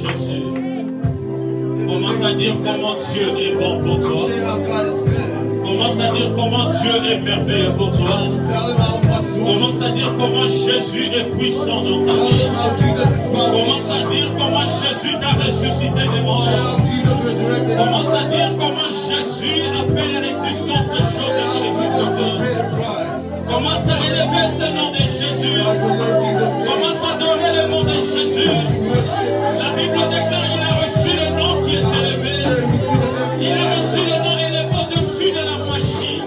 Jésus. Commence à dire comment Dieu est bon pour toi. Commence à dire comment Dieu est merveilleux pour toi. Commence à dire comment Jésus est puissant dans ta vie. Commence à dire comment Jésus t'a ressuscité des morts. Commence à dire comment Jésus appelle à l'existence des choses qui n'existent pas. Commence à élever ce nom de Jésus. Commence à adorer le nom de Jésus. La Bible déclare qu'il a reçu le nom qui est élevé. Il a reçu le nom élevé au-dessus de la magie.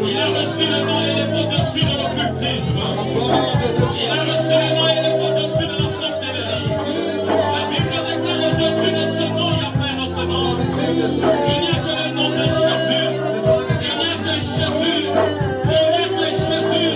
Il a reçu le nom élevé au-dessus de l'occultisme. Il a reçu le nom élevé au-dessus de la sorcellerie. La Bible déclare au-dessus de ce nom, il n'y a pas un autre nom. Il n'y a que le nom de Jésus. Il n'y a que Jésus. Il n'y a que Jésus.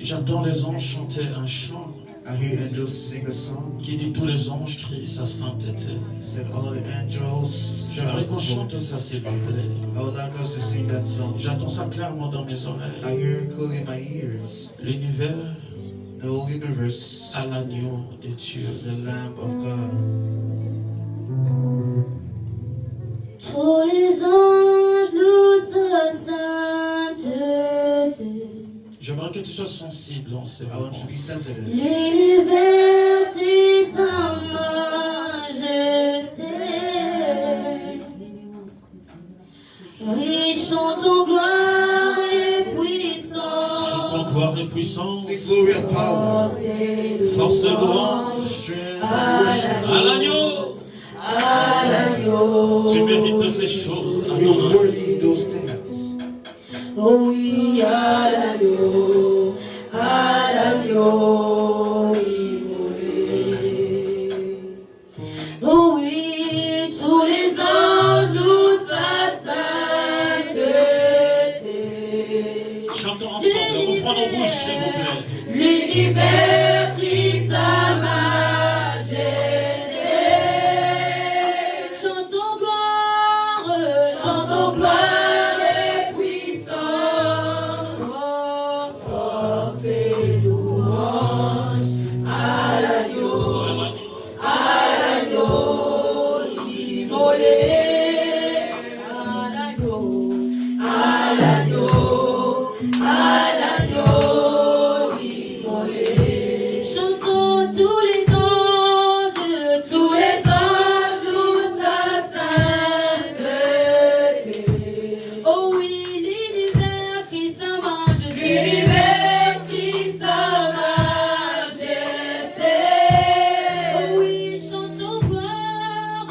J'entends les anges chanter un chant I hear angels sing a song. qui dit tous les anges crient sa sainteté. Said all the angels J'aimerais qu'on shout. chante ça s'il vous plaît. I would like us to sing that song. J'entends ça clairement dans mes I oreilles. hear it clearly in my ears. L'univers The whole universe, à l'agneau de Dieu. the Lamb of God. Tous les anges louent sa sainteté. J'aimerais que tu sois sensible en ces I want you to moments. be sensitive. L'univers crie sa majesté. Oui, chantons gloire et puissance. Chantons gloire et puissance, Sing glory and power. force et louange Strength. à l'agneau. À l'agneau. Tu mérites ces choses à ton You're nom. worthy of those things. Oh oui, à l'agneau, immolé. Oh oui, tous les anges louent sa sainteté. Chantons ensemble, ouvrons nos bouches s'il vous plaît. L'univers crie sa majesté. Chantons gloire et puissance. Force et louange à l'agneau immolé. À l'agneau immolé. Chantons tous les anges louent sa sainteté. Oh oui, l'univers crie sa majesté. L'univers crie sa majesté. Oh oui, chantons gloire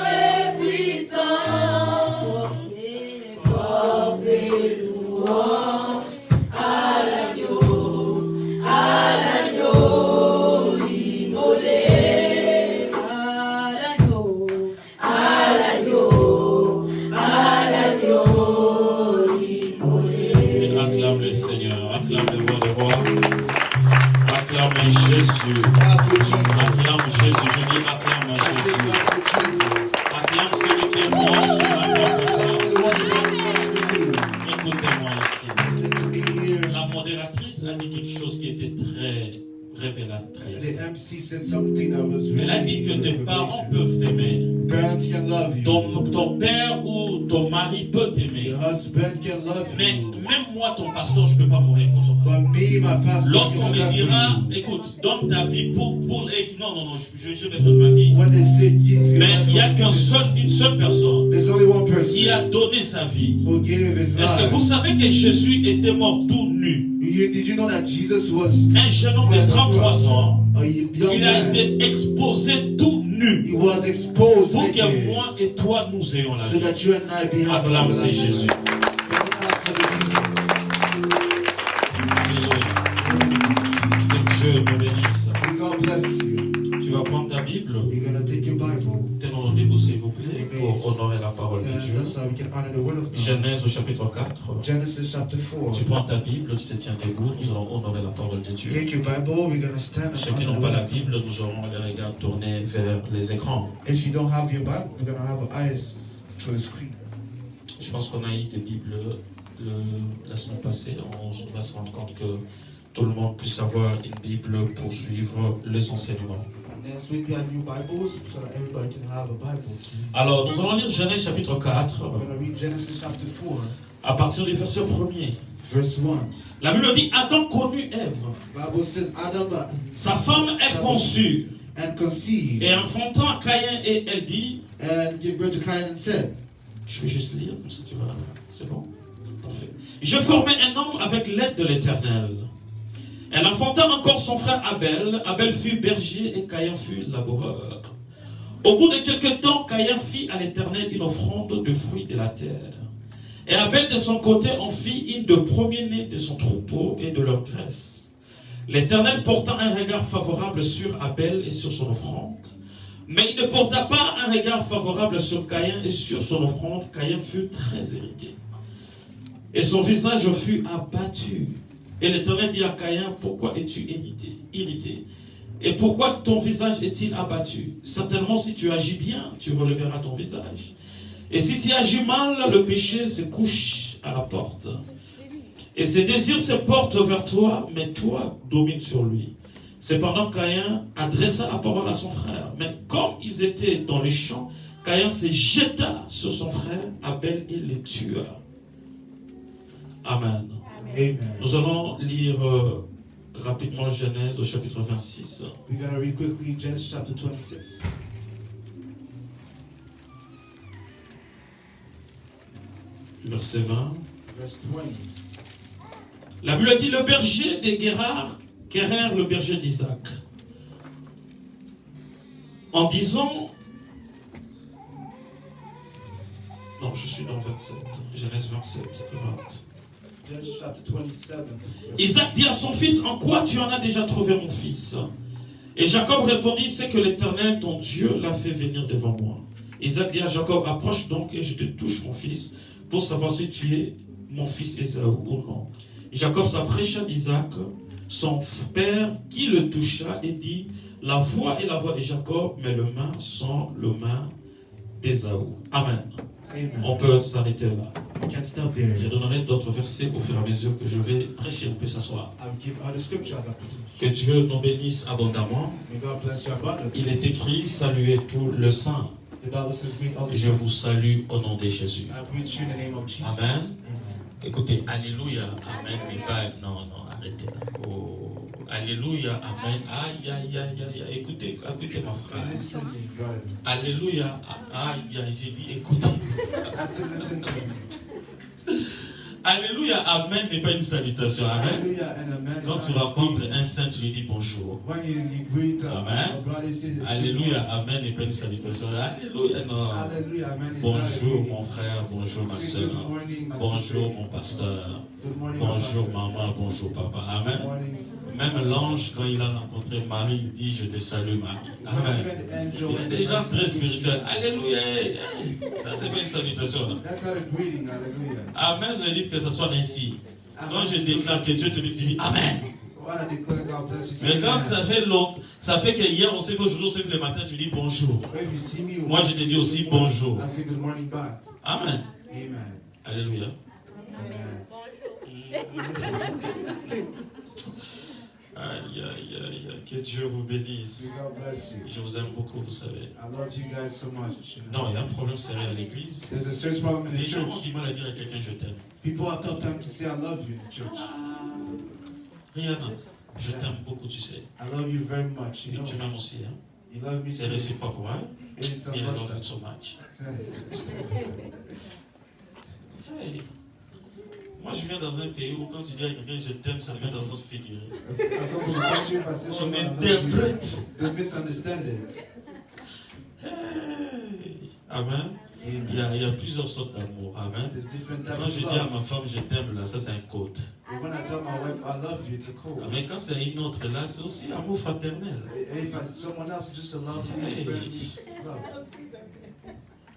et puissance. Force et louange à l'agneau immolé. À l'agneau immolé. Acclame le Seigneur, acclame le roi des rois. Acclame Jésus. Clap for Jesus. Acclame Jésus, je dis acclame Jésus. Acclame celui qui est mort sur la croix pour toi. The one who died for you. Écoutez-moi ici. To be here. La modératrice a dit quelque chose qui était très révélatrice. The MC said something that was Elle a dit que tes really parents peuvent t'aimer. Parents can love you. Ton père ou ton mari peut t'aimer. Your husband can love Mais you. même moi, ton pasteur, je ne peux pas mourir pour ton mari. But me, my pastor, Lorsqu'on can me love dira, you. écoute, donne ta vie pour non, j'ai besoin de ma vie. When they say give Mais il n'y a une seule personne there's only one qui a person donné sa vie. who gave his Est-ce que vous life. savez que Jésus était mort tout nu? Did you know that Jesus was Un jeune homme de 33 ans, a young il a man? été exposé tout nu He was exposed pour que naked, moi et toi nous ayons la so vie. that you and I be have Acclame c'est life. Jésus. Alléluia. Que Dieu me bénisse. May God bless you. Tu vas prendre ta Bible. You're gonna take your Bible. Tenons-nous debout s'il vous plaît pour honorer la parole de Dieu. And let's so that we can honor the word of God. Genèse au chapitre 4. Genesis chapter 4. Tu prends ta Bible, tu te tiens debout, nous allons honorer la parole de Dieu. Take your Bible, we're going to stand Ceux qui and honor n'ont the pas word la of God. Bible, nous aurons les regards tournés vers les écrans. If you don't have your Bible, we're going to have our eyes to the screen. Je pense qu'on a eu des Bibles la semaine passée. On va se rendre compte que tout le monde puisse avoir une Bible pour suivre les enseignements. Next week we have new Bibles so that everybody can have a Bible. Alors, nous allons lire Genèse chapitre 4, We're going to read Genesis chapter 4, à partir du verset 1er. verse 1. La Bible dit, Adam connut Ève. Bible says Adam Sa femme est conçue and conceived et enfantant Caïn, et elle dit, and gave birth to Cain and said, je vais juste lire, comme ça tu vas... C'est bon? Parfait. Je formai un homme avec l'aide de l'Éternel. Elle enfanta encore son frère Abel. Abel fut berger et Caïn fut laboureur. Au bout de quelque temps, Caïn fit à l'Éternel une offrande de fruits de la terre. Et Abel de son côté en fit une de premier-né de son troupeau et de leur graisse. L'Éternel porta un regard favorable sur Abel et sur son offrande. Mais il ne porta pas un regard favorable sur Caïn et sur son offrande. Caïn fut très irrité. Et son visage fut abattu. Et l'Éternel dit à Caïn, pourquoi es-tu irrité? Et pourquoi ton visage est-il abattu? Certainement, si tu agis bien, tu releveras ton visage. Et si tu agis mal, le péché se couche à la porte. Et ses désirs se portent vers toi, mais toi domines sur lui. Cependant, Caïn adressa la parole à son frère. Mais comme ils étaient dans les champs, Caïn se jeta sur son frère Abel et le tua. Amen. Amen. Nous allons lire rapidement Genèse au chapitre 26. We're going to read quickly Genesis chapter 26. Verset 20. Verse 20. La Bible dit, le berger des Guérard querèrent le berger d'Isaac. En disant... Non, je suis dans 27. Genèse 27, 20. Genesis chapter 27. Isaac dit à son fils, en quoi tu en as déjà trouvé mon fils? Et Jacob répondit, c'est que l'Éternel, ton Dieu, l'a fait venir devant moi. Isaac dit à Jacob, approche donc et je te touche mon fils, pour savoir si tu es mon fils Ésaü ou non. Jacob s'approcha d'Isaac, son père, qui le toucha et dit, la voix est la voix de Jacob, mais le main sont le main d'Ésaü. Amen. Amen. On peut s'arrêter là. We can stop there. Je donnerai d'autres versets au fur et à mesure que je vais prêcher. On peut s'asseoir. I'll give other scriptures as I put them. Que Dieu nous bénisse abondamment. May God bless you abundantly. Il est écrit, saluez tout le saint. The Bible says, greet all the Je saints. vous salue au nom de Jésus. I greet you in the name of Jesus. Amen. Écoutez, Alléluia, Amen, mais pas, non, arrêtez là. Oh, Alléluia, Amen, aïe, aïe, aïe, aïe, écoutez ma frère. Listen to me, brother. Alléluia, aïe, aïe, j'ai dit écoutez. I said, listen to me. Alléluia, Amen n'est pas une salutation, Amen. Hallelujah and amen. Quand tu rencontres un saint, tu lui dis bonjour. When you greet Amen. a brother, say, Alléluia, Amen n'est pas une salutation. Alléluia, non. Hallelujah, amen. It's not a Bonjour greeting. mon frère, bonjour ma Say soeur. good morning, my Bonjour sister. mon pasteur. Good morning, my Bonjour pastor. maman, bonjour papa. Good Amen. morning. Même l'ange, quand il a rencontré Marie, il dit, je te salue Marie. Amen. Even the angel Il y a and des the gens person très who- spirituels. Alléluia. Hey, ça, c'est pas une salutation. Là. That's not a greeting, hallelujah. Amen, je veux dire que ce soit ainsi. Quand Amen. je déclare que Dieu te dit, tu dis Amen. When I declare God bless you, say Mais quand amen. ça fait long, ça fait que hier, on sait qu'aujourd'hui, on sait que le matin, tu dis bonjour. If you see me, Moi, je te dis aussi good morning, bonjour. I say good morning back. Amen. Amen. Alléluia. Amen. Aïe, aïe, aïe, aïe. Que Dieu vous bénisse. May God bless you. Je vous aime beaucoup, vous savez. I love you guys so much. Non, il y a un problème sérieux à l'église. There's a serious problem in Les the gens ont church. du mal à dire à quelqu'un je t'aime. People have tough time to say I love you in the church. Rihanna, je t'aime beaucoup, tu sais. I love you very much. Et You know, tu m'aimes aussi, hein. you love me C'est too. réciproque, ouais. And it's on Et I both love you sides. so much. Hey. Moi, je viens dans un pays où quand tu dis à quelqu'un je t'aime, ça vient dans le sens figuré. I come from a country, if I say On someone I love you, interprète. they misunderstand it. Hey. Amen. Amen. Il y a plusieurs sortes d'amour. Amen. There's different types Quand of je dis à love. ma femme je t'aime, là, ça c'est un code. But when I tell my wife I love you, it's a code. Mais quand c'est une autre, là, c'est aussi amour fraternel. If I, someone else, just a love, Hey. friendly love.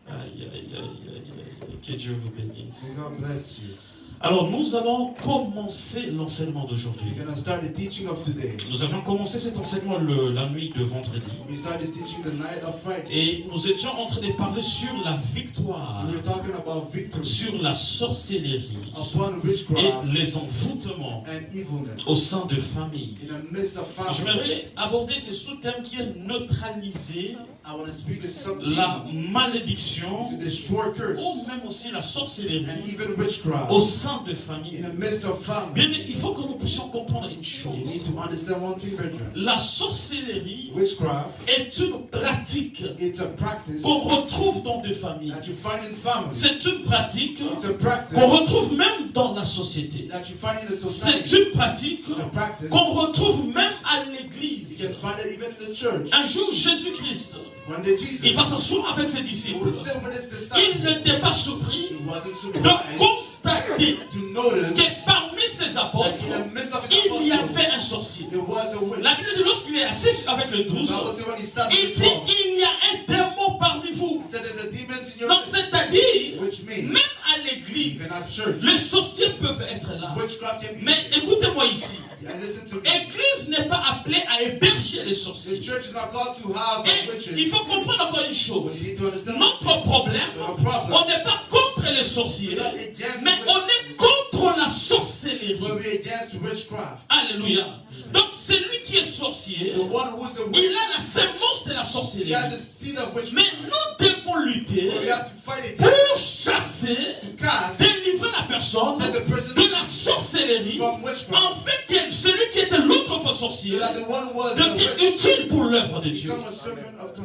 Aïe, aïe, aïe, aïe, aïe. Que Dieu vous bénisse. May God bless you. Alors, nous allons commencer l'enseignement d'aujourd'hui. We're going to start the teaching of today. Nous avions commencé cet enseignement la nuit de vendredi. We started this teaching the night of Friday. Et nous étions en train de parler sur la victoire, We were talking about victory, sur la sorcellerie upon et witchcraft les envoûtements and evilness au sein de familles. in the midst of family. J'aimerais aborder ce sous-thème qui est neutraliser I want to speak to something la malédiction to destroy curse ou même aussi la sorcellerie and even witchcraft au sein de familles. in the midst of family. Bien, il faut que nous puissions comprendre une You chose. need to understand one thing, brethren. La sorcellerie Witchcraft, est une pratique it's a practice qu'on retrouve dans des familles. that you find in family. C'est une pratique It's a practice qu'on retrouve même dans la société. that you find in the C'est society. une pratique It's a practice qu'on retrouve même à you l'église. can find it even in the church. Un jour, Jésus-Christ, When the Jesus il va s'asseoir avec ses disciples. was sit with his Il disciples, n'était pas surpris he wasn't de surprised constater to notice que parmi ses that apôtres, in the midst of his il y apostles, avait un sorcier. there was a witch. La Bible dit lorsqu'il est assis avec les 12, Bible said when he sat il with the dit 12, il y a un démon parmi vous. he said there's a demon in your Donc midst, c'est-à-dire, which means même à l'église, even at church, les sorciers peuvent être là. witchcraft can be. Mais écoutez-moi ici, And listen to me. l'église n'est pas appelée à héberger les The sorciers. church is not called to have Et witches. il faut comprendre encore une But chose. you need to understand Notre problème, the problem. on n'est pas contre les sorciers, We're not against mais on est contre la sorcellerie. We'll be against witchcraft. Alléluia. Donc celui qui est sorcier, The one who's a il witch, a la sémence de la he sorcellerie. has the seed of Mais witchcraft. nous devons lutter But we have to fight it. pour chasser, To cast délivrer la personne set the person de la sorcellerie, from witchcraft. en fait que celui qui était l'autre sorcier So that the one who was a devient witch utile pour l'œuvre de Dieu. become a servant of God.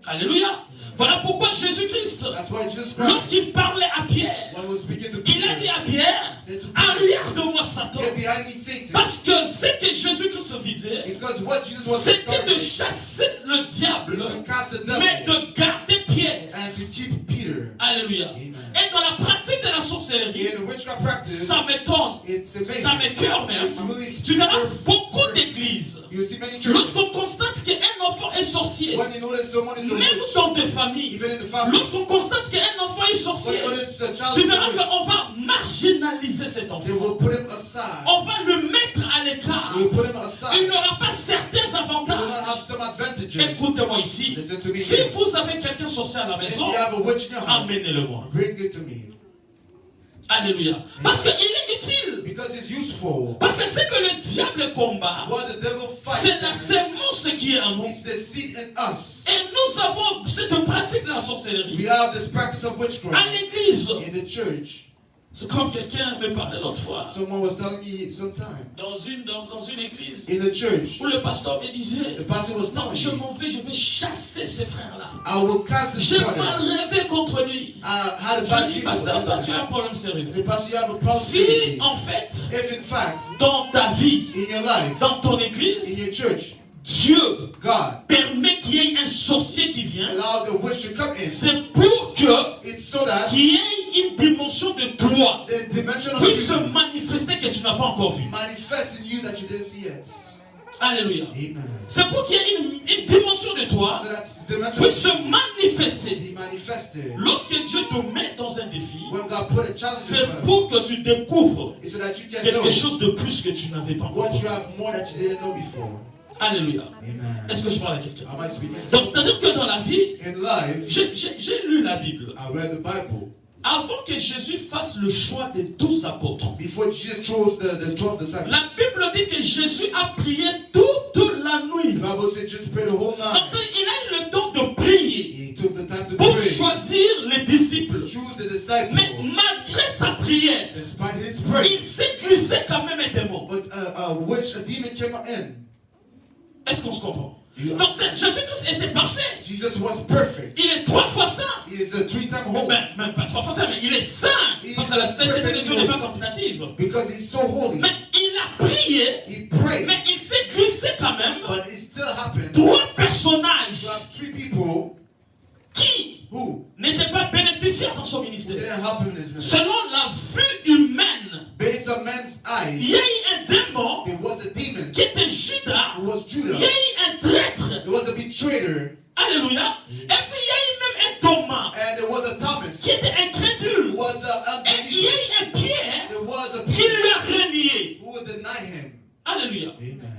Alléluia. Voilà pourquoi Jésus-Christ, That's why Jesus Christ, lorsqu'il parlait à Pierre, when he was speaking to il a dit Peter, à Pierre, said to Peter, arrière de moi Satan. get behind me, Satan. Parce que ce que Jésus-Christ visait, Because what Jesus was c'était de targeting chasser le diable, is to cast the devil mais de garder Pierre. and to keep Peter. Alléluia. Amen. Et dans la pratique de la sorcellerie, In witchcraft practice, ça m'étonne, it's amazing. ça m'écoeure même. It's really Tu verras beaucoup d'églises, You see many churches, lorsqu'on constate qu'un enfant est sorcier, when you notice someone is a même witch, dans des familles, even in the family, lorsqu'on constate qu'un enfant est when sorcier, you notice a child tu is a verras witch, qu'on va marginaliser cet they enfant. will put him aside. On va le mettre à l'écart. They will put him Il aside. n'aura pas certains They will not have avantages. some advantages. Écoutez-moi ici. Listen to me. Si vous avez quelqu'un sorcier à la If maison, you have a witch in your house, amenez-le-moi. bring it to me. Alléluia. Parce qu'il est utile. Because it's useful. Parce que ce que le diable combat, What the devil c'est la fights, sémence qui est en nous. it's the seed in us. Et nous avons cette pratique de la sorcellerie. We have this practice of witchcraft À l'église, in the church. c'est comme quelqu'un me parlait l'autre fois, Someone was telling me sometime dans une église, in the church, où le pasteur me disait, the pastor was non, je telling me, m'en vais, je vais chasser ces frères-là. I will cast the J'ai brother. mal rêvé contre lui. I had a Je bad dis, dream. pasteur, toi, tu as un problème sérieux. The pastor, you have a problem. Si, en fait, If in fact, dans ta vie, in your life, dans ton in église, your church, Dieu God permet qu'il y ait un sorcier qui vient, allow the witch to come in, c'est pour que it's so that qu'il y ait une dimension de toi the dimension of puisse se you manifester que tu n'as pas encore vu. manifests in you that you didn't see yet. Alléluia. Amen. C'est pour qu'il y ait une dimension de toi So that the dimension puisse se of you manifester. be manifested. Lorsque Dieu te met dans un défi, When God put a challenge in c'est front of you, pour que tu découvres it's so that you can know quelque chose de plus que tu n'avais pas encore what you compris. have more that you didn't know before. Alléluia. Amen. Est-ce que je parle à quelqu'un? Am I speaking? Donc c'est-à-dire que dans la vie, In life, j'ai lu la Bible. I read the Bible. Avant que Jésus fasse le choix des 12 apôtres, Before Jesus chose the 12 disciples, la Bible dit que Jésus a prié toute la nuit. the Bible said just pray the whole Donc night. il a eu le temps de prier He took the time to pour pray. choisir les disciples. Choose the disciples. Mais malgré sa prière, Despite his prayer. il s'est glissé quand même un démon. But a demon came in. Est-ce qu'on se comprend? Yeah. Donc Jésus-Christ était parfait. Jesus was perfect. Il est 3 fois saint. He is a 3-time holy. Même pas 3 fois saint, mais il est saint. Parce que la sainteté de Dieu n'est pas quantitative. Because he's so holy. Mais il a prié, He prayed. mais il s'est glissé quand même. But it still happened. 3 personnages You have 3 people qui who n'étaient pas bénéficiaires dans son ministère. didn't help him in his ministry. Selon la vue humaine, Based on man's il eyes, y a eu un démon there was a demon qui était Judas. who was Il y Judah. a eu un traître. There was a betrayer. Alléluia. Et puis il y a eu même un Thomas. qui lui a renié. who will deny him. Alléluia. Amen.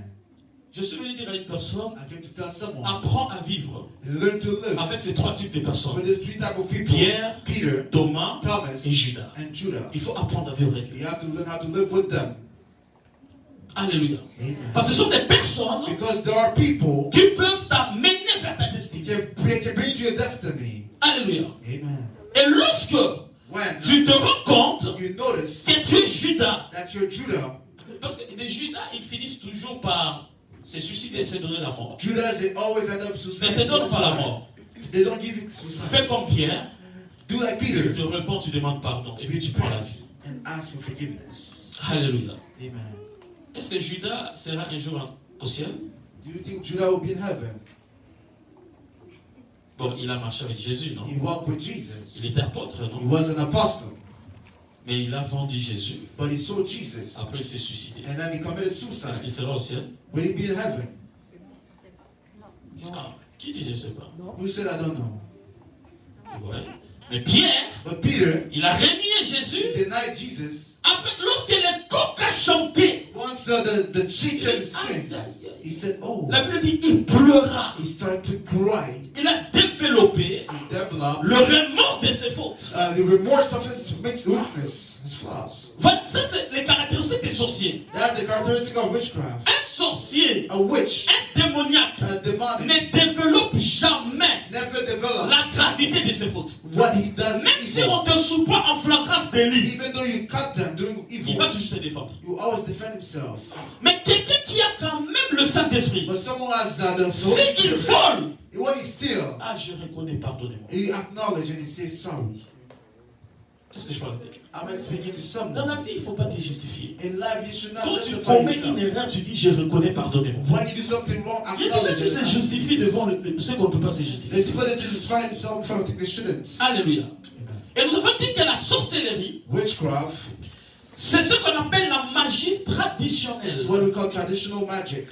Je suis venu dire à une personne, I came to tell someone, apprends à vivre learn to live avec ces trois types de personnes. with these three types of people: Pierre, Peter, Thomas Thomas, et Judas. and Judah. Il faut apprendre à vivre avec eux. You have to learn how to live with them. Alléluia. Amen. Parce que ce sont des personnes Because there are people qui peuvent t'amener vers ta destinée. they can bring you to your destiny. Alléluia. Amen. Et lorsque When tu te rends compte you notice que tu es Judas, that you're Judah, parce que les Judas, ils finissent toujours par se suicider et se donner la mort. Judas, they always end up Ne suicide. te donne pas la mort. They don't give you suicide. Fais comme Pierre, Do like tu Peter te réponds, tu demandes pardon et puis tu prends la vie. and ask for forgiveness. Alléluia. Amen. Est-ce que Judas sera un jour au ciel? Do you think Judah will be in heaven? Bon, il a marché avec Jésus, non? He walked with Jesus. Il était apôtre, He non? was an apostle, Mais il a vendu Jésus. but he saw Jesus. Après, il s'est suicidé. And then he committed Est-ce suicide. qu'il sera au ciel? Will he be in heaven? Ah, qui dit je ne sais pas? Who said I don't know? Ouais. Mais Pierre, But Peter il a renié Jésus. denied Jesus. Après, lorsque les coqs a chanté, Once the chicken sing, he said, oh, la Bible dit il pleura. he started to cry. Il a développé He developed le remords de ses fautes. the remorse of his weakness, his flaws. Voilà, ça, c'est les caractéristiques des sorciers. That's the characteristic of witchcraft. Un sorcier, A witch, un démoniaque, a demonic, ne développe jamais never develops la gravité de ses fautes. what he does Même si evil. on te surprend en flagrance délit, Even though you cut them doing il evil, va toujours se défendre. you always defend himself. Mais quelqu'un qui a quand même le Saint-Esprit, But someone has the soul. s'il vole, When he steals, ah, je reconnais, pardonnez-moi. he acknowledges and he says sorry. Qu'est-ce que je parle de? Am I speaking to Dans someone? la vie, il ne faut pas te justifier. In life, you should not Quand tu justify commets une yourself. erreur, tu dis je reconnais, pardonnez-moi. When you do something wrong, Il y a des gens acknowledge qui se it. justifient devant ceux qu'on ne peut pas se justifier. There's people that just find something they shouldn't. Alléluia. Et nous avons dit que la sorcellerie, Witchcraft c'est ce qu'on appelle la magie is traditionnelle, what we call traditional magic,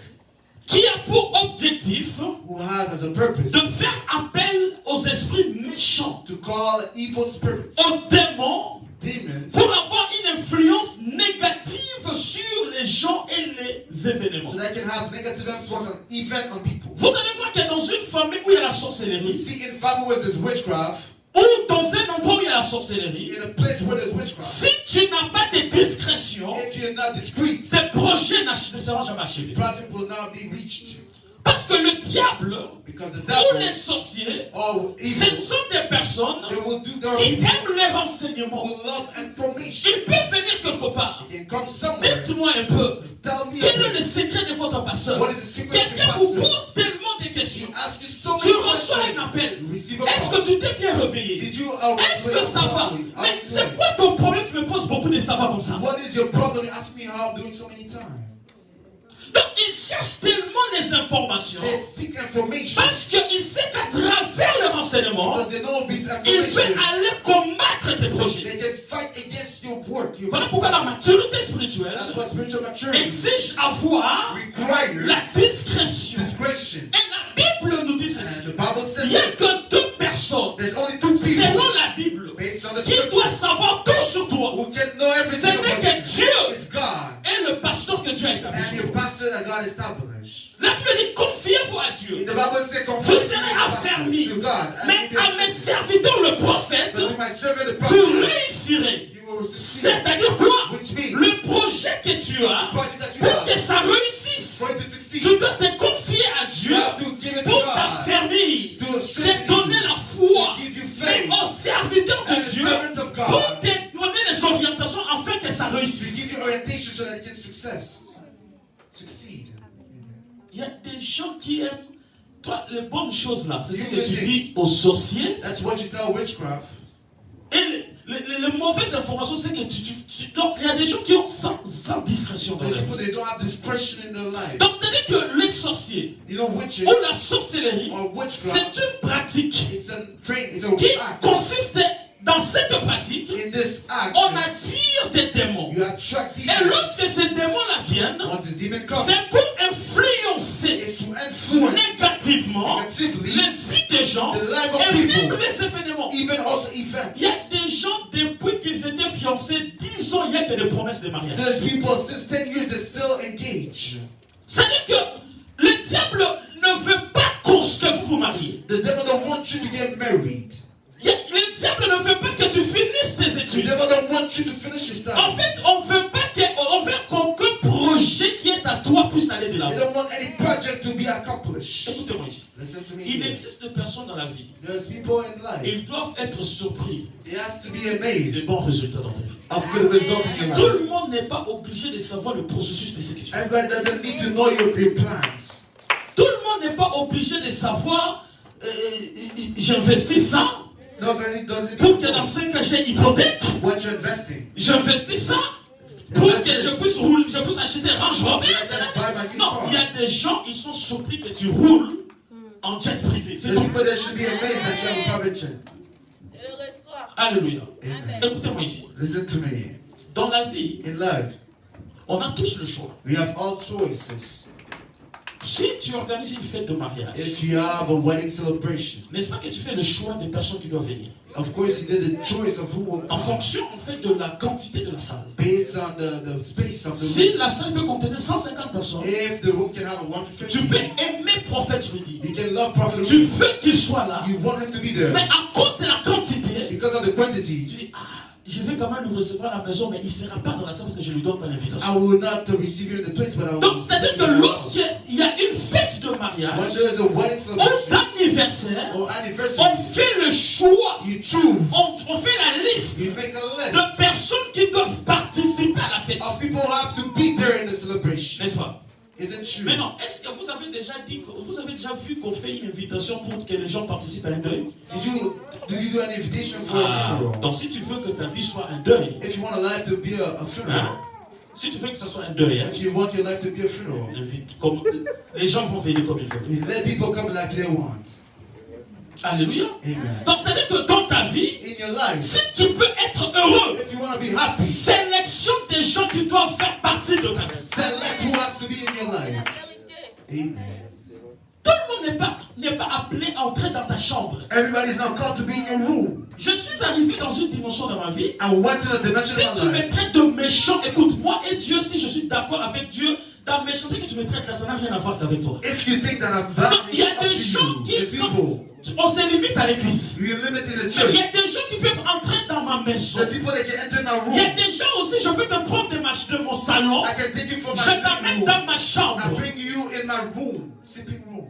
qui a pour objectif who has as a purpose de faire appel aux esprits méchants, to call evil spirits, aux démons, demons, pour avoir une influence négative sur les gens et les événements. so they can have negative influence on event on people. Vous allez voir que dans une famille où il y a la You sorcellerie, see, in family where there's witchcraft, ou dans un endroit où il y a la sorcellerie, in a place where there's witchcraft, si tu n'as pas de discrétion, if you're not discreet, tes projets ne seront jamais achevés. project will not be reached. Parce que le diable Because the ou les devil sorciers, or ce evil, sont des personnes they will do their qui people aiment les renseignements. who love information. Ils peuvent venir quelque part. You can come somewhere. Dites-moi un peu, Tell me quel est a le bit. secret de votre pasteur? What is the secret of Quelqu'un your vous pastor? pose tellement de questions. He asks you so Tu many reçois un questions. appel. You receive a Est-ce call. que tu t'es bien réveillé? Did you Est-ce que ça va? Mais c'est quoi ton problème? Tu me poses beaucoup de savoir comme ça. What is your problem? You ask me how I'm doing so many times. Donc il cherche tellement les informations They seek information parce qu'il sait qu'à travers le renseignement, because they know bit il peut information. aller combattre tes projets. They can fight against your work. Your Voilà pourquoi la maturité spirituelle That's what spiritual maturity exige avoir requires. la discrétion. Discretion. Et la Bible nous dit ceci. And the Bible Il says n'y a this. que deux personnes, There's only two people selon la Bible, based on the qui doivent scripture savoir tout sur toi. who can know Ce everything n'est about que you. Dieu It's God et le pasteur que Dieu a établi and sur your toi. pastor that God established. La Bible dit confiez-vous à Dieu. The Bible says, Vous serez affermis. to God. And Mais you à mes serviteurs, le prophète, but to my servant, the vous prophet, réussirez. you will succeed. C'est-à-dire quoi? Which means, Le projet que tu as, the project that you pour que have, ça réussisse, for it to succeed, tu dois te confier à Dieu you have to give it to pour God, t'affermir, to te strengthen donner you, la foi, to give you et faith, au serviteur and de the Dieu servant of pour God, te donner les orientations afin que ça to réussisse. give you orientation so that it can succeed. Il y a des gens qui aiment, toi, les bonnes choses là, c'est ce You que will tu think. dis aux sorciers. That's what you tell witchcraft. Et les mauvaises informations, c'est que donc il y a des gens qui ont sans discrétion dans Those leur people, vie. they don't have discretion in their life. Donc c'est-à-dire que les sorciers You know, witches ou la sorcellerie, or c'est witchcraft, une pratique it's a train, it's qui a act. consiste dans cette pratique, In this act, on attire des démons. you attract Et demons. lorsque ces démons-là viennent, Once this demon comes, c'est pour influencer it's to influence négativement negatively les vies des gens the life of et people. même les événements. even also events. Il y a des gens, depuis qu'ils étaient fiancés 10 ans, il n'y a que des promesses de mariage. There's people since 10 years they're still engaged. C'est-à-dire que le diable ne veut pas que vous vous mariez. The devil don't want you to get married. Le diable ne veut pas que tu finisses tes The études. devil don't want you to finish your studies. En fait, on veut qu'aucun projet qui est à toi puisse aller de They l'avant. don't want any project to be accomplished. Écoutez-moi ici. Listen to me. Il here. existe des personnes dans la vie. There's people in life. Ils doivent être surpris They has to be des amazed bons résultats dans ta vie. of good results in your Tout life. le monde n'est pas obligé de savoir le processus de sélection. Everybody doesn't need to know your plans. Tout le monde n'est pas obligé de savoir j'investis ça Nobody does it. pour que dans 5 ans j'ai hypothèque. What you're investing. J'investis ça pour que je puisse acheter un Range Rover. Non, il y a des gens, ils sont surpris que tu roules en jet privé. C'est There's tout. people that should be amazed that you have a private jet. Alléluia. Amen. Écoutez-moi ici. Listen to me. Dans la vie, In life, on a tous le choix. we have all choices. Si tu organises une fête de mariage, If you have a wedding celebration, n'est-ce pas que tu fais le choix des personnes qui doivent venir of course, you did the choice of who will en come fonction en fait de la quantité de la salle. based on the space of the Si room. la salle peut contenir 150 personnes, If the room can have a tu 150, peux aimer prophète Rudy. you can love Prophet Tu Rudy. veux qu'il soit là, You want him to be there. mais à cause de la quantité, Because of the tu quantity, dis, je vais quand même le recevoir à la maison, mais il ne sera pas dans la salle parce que je ne lui donne pas l'invitation. I will not receive you in the place, but I will. Donc, c'est-à-dire que lorsqu'il y a une fête de When mariage, there is a wedding ou celebration d'anniversaire, or anniversary, on fait le choix, you choose. on fait la liste You make a list de personnes qui doivent participer à la fête. of people who have to be there in the celebration. N'est-ce pas? Isn't true? Mais non, est-ce que vous avez déjà vu qu'on fait une invitation pour que les gens participent à un deuil? Do you do an invitation for a funeral? Donc si tu veux que ta vie soit un deuil, If you want a life to be a funeral, si tu veux que ça soit un deuil, if you want your life to be a funeral, comme, les gens vont venir comme il faut. you let people come like they want. Alléluia. Amen. Donc c'est-à-dire que dans ta vie, In your life, si tu peux être heureux, if you want to be happy, sélectionne des gens qui doivent faire partie de ta vie. select who has to be in your life. Amen. Tout le monde n'est pas appelé à entrer dans ta chambre. Everybody's not called to be in your room. Je suis arrivé dans une dimension de ma vie. I went to the dimension Si of tu my me life. traites de méchant, écoute, moi et Dieu, si je suis d'accord avec Dieu, ta méchanceté que tu me traites là, ça n'a rien à voir qu'avec toi. If you think that I'm Donc, bad, il y a it's up des to gens you. There's qui, people. on se limite à l'église. You limit in the Mais il church. y a des gens qui peuvent entrer dans ma maison. There's people that can enter my Il y a room. des gens aussi, je peux te prendre de mon salon, I can take you from my je t'amène room. dans ma I chambre. bring you in my room, sleeping room.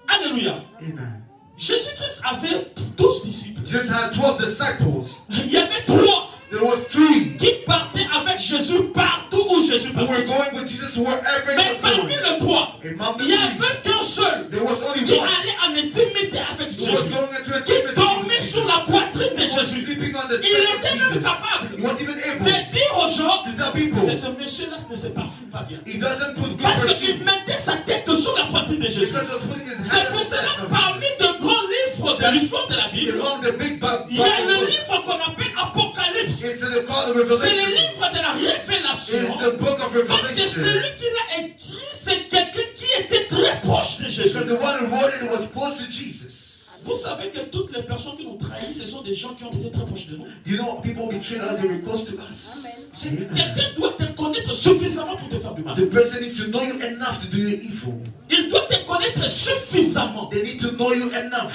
Alléluia. Amen. Jésus-Christ avait 12 disciples. Jesus had 12 disciples. Il y avait 3 There was 3 qui partaient avec Jésus partout où Jésus who were partait. going with Jesus wherever Mais he was parmi going. les 3, Among the il n'y 3, avait qu'un seul there was only qui one allait en intimité avec who was Jésus, going into qui intimacy dormait with sur Jesus. la poitrine de He was Jésus. sleeping on the Il chest of était même Jesus. capable He was even able de dire aux gens to tell people que ce monsieur-là ne se parfume pas bien. he doesn't put good Parce perfume qu'il mettait sa tête sur la poitrine de Jésus. because he was putting his C'est hand pour on the cela chest of parmi de grands livres de l'histoire de la Bible, among the big il y a le Bible. livre qu'on appelle Apocalypse. It's the call of C'est le Revelation. livre de la révélation. It's the book of Parce que Revelation. celui qui l'a écrit, c'est quelqu'un qui était très proche de Jésus. Because the one who wrote it was close to Jesus. Vous savez que toutes les personnes qui nous trahissent, ce sont des gens qui ont été très proches de nous. You know, people betrayed us, they were close to us. Quelqu'un doit te connaître suffisamment pour te faire du mal. The person needs to know you enough to do you evil. Il doit te connaître suffisamment. They need to know you enough.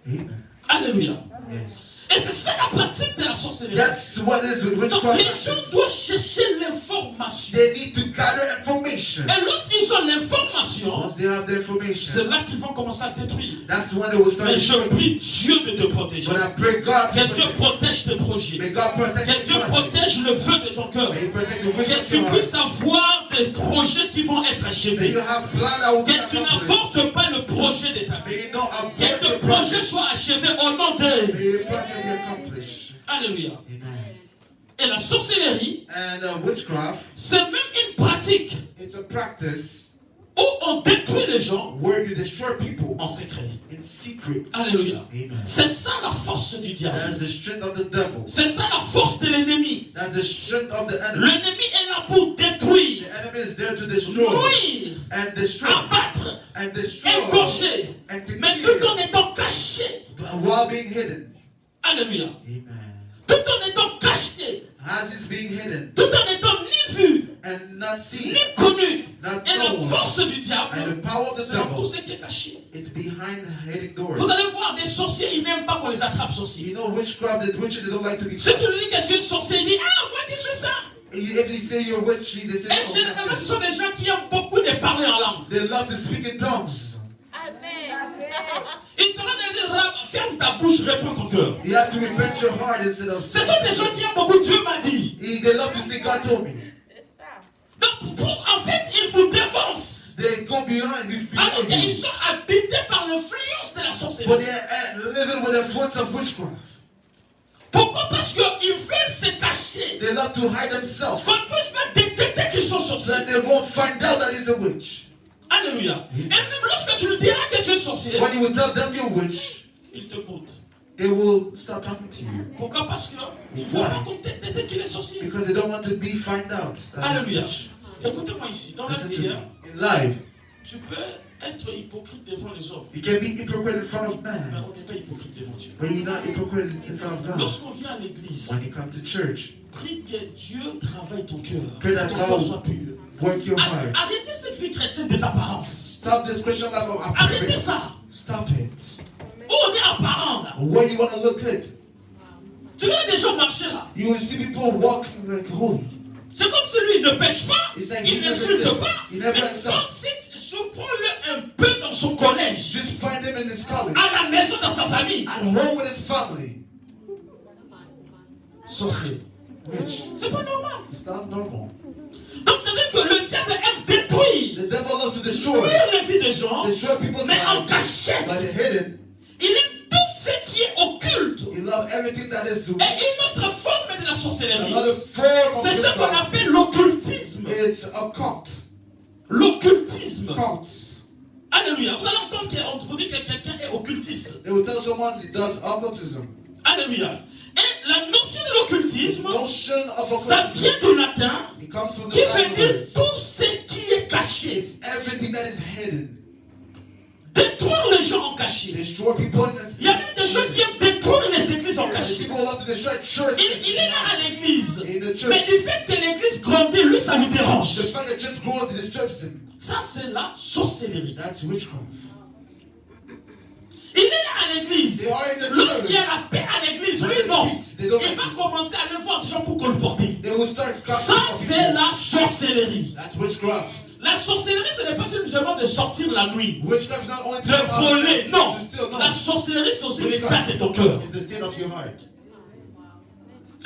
Amen. Alléluia. Yes. Et c'est ça la pratique de la sorcellerie. That's what is Donc witchcraft. les gens doivent chercher l'information. They need to gather information. Et lorsqu'ils ont l'information, Once they have the information, c'est là qu'ils vont commencer à détruire. that's when they will start Mais je destroying. prie Dieu de te protéger. But I pray God Que to Dieu protect. protège tes projets. May God protect Que Dieu your project. protège le feu de ton cœur. May He protect the wish Que of tu your puisses heart. avoir des projets qui vont être May achevés. you have plan that will be Que tu accomplished. n'avortes pas le projet de ta vie. May you not abort Que ton your projet project. soit achevé au nom de... May your project be accomplished. Alléluia. Amen. Et la sorcellerie, And witchcraft, c'est même une pratique it's a practice où on détruit les gens where you destroy people en secret. in secret. Alléluia. Amen. C'est ça la force du diable. That's the strength of the devil. C'est ça la force de l'ennemi. That's the strength of the enemy. L'ennemi est là pour détruire, The enemy is there to destroy nuire, and destroy abattre, and destroy égorger, and to mais tout en kill étant caché. while being hidden. Alléluia. Amen. Tout en étant caché as it's being hidden tout en étant ni vu, and not seen, ni connu. not Et la known, force du diable, and the power of the c'est dans tout devil ce qui est caché. is behind hidden doors. Vous allez voir, des sorciers, ils n'aiment pas qu'on les attrape sorciers. You know, witchcraft, the witches, they don't like to be Si tu lui dis que tu es sorcier, il dit, ah, moi qui suis ça. If they say you're a witch, they say, Et généralement, ce sont des gens qui aiment beaucoup de parler en langue. they love to speak in tongues. Ils seront des gens, ferme ta bouche, réponds ton cœur. You have to repent your heart instead of Ce sont des gens qui aiment beaucoup, Dieu m'a dit. They love to say, God told me. Donc, en fait, ils vous défoncent. They go behind Alors you. qu'ils sont habités par l'influence de la But sorcellerie. they're living with the influence of witchcraft. Pourquoi? Parce qu'ils veulent se cacher. They love to hide themselves Qu'on ne puisse pas détecter qu'ils sont so sorciers. that they won't find out that he's a witch. Alléluia. Et même lorsque tu lui diras que tu es sorcier, When you will tell them you're a witch, il te goûte. they will stop talking to you. Pourquoi? Parce qu'ils ne veulent pas qu'on détecte qu'il est sorcier. Because they don't want to be find out. that he's a Alléluia. witch. Écoutez-moi ici. Dans la Listen to prière, me. In life, tu peux être hypocrite devant les hommes. you can be hypocrite in front of Mais man, on n'est pas hypocrite devant Dieu. but you're not hypocrite in front of God. Lorsqu'on vient à l'église, When you come to church, prie que Dieu travaille ton cœur. Pray that Que ton God cœur soit pur. work your heart. Arrêtez cette vie chrétienne des apparences. Stop this Christian life of Arrêtez appearance. ça. Stop it. Où on est apparent là. Where you want to look good. Tu vois des gens marcher là. You will see people walking like holy. C'est comme si lui il ne pêche pas, It's like il he never n'insulte did. pas. He never Mais insults. surprends-le un peu dans son collège, Just find him in his college, à la maison, dans sa famille. at home with his family. Sorcier. Which C'est pas normal. is not normal. Donc c'est-à-dire que le diable aime détruire, The devil loves to destroy. nuire la vie des gens, Destroy people's mais en lives. cachette. But hidden, Il aime tout ce qui est occulte. he loves everything that is Et une autre forme de la sorcellerie, another form of c'est ce qu'on witchcraft. appelle l'occultisme. It's a cult. L'occultisme. Cult. Alléluia. Vous allez entendre qu'on vous dit que quelqu'un est occultiste. They will tell someone he does occultism. Alléluia. Et la notion de l'occultisme, Notion of ça occultism. vient du latin, It comes from the qui veut dire language. tout ce qui est caché. It's everything that is hidden. Détruire les gens en caché. Destroy people in Il y a même des gens qui aiment détruire les églises en the caché. people who love to destroy church. Il est là à l'église. In the church. Mais du fait que l'église grandit, lui, ça lui dérange. The fact that church grows, it disturbs him. Ça, c'est la sorcellerie. That's witchcraft. Il est là à l'église. They are in the Lorsqu'il y a church. la paix à l'église, When lui, there's non. peace, they don't Il like va it. commencer à aller voir des gens pour colporter. They will start Ça, gossiping c'est people. la sorcellerie. That's witchcraft. La sorcellerie, ce n'est pas simplement de sortir la nuit, Witchcraft is not only de voler. Non. to steal, no. La sorcellerie, c'est aussi une perte de ton cœur. It's the state of your heart.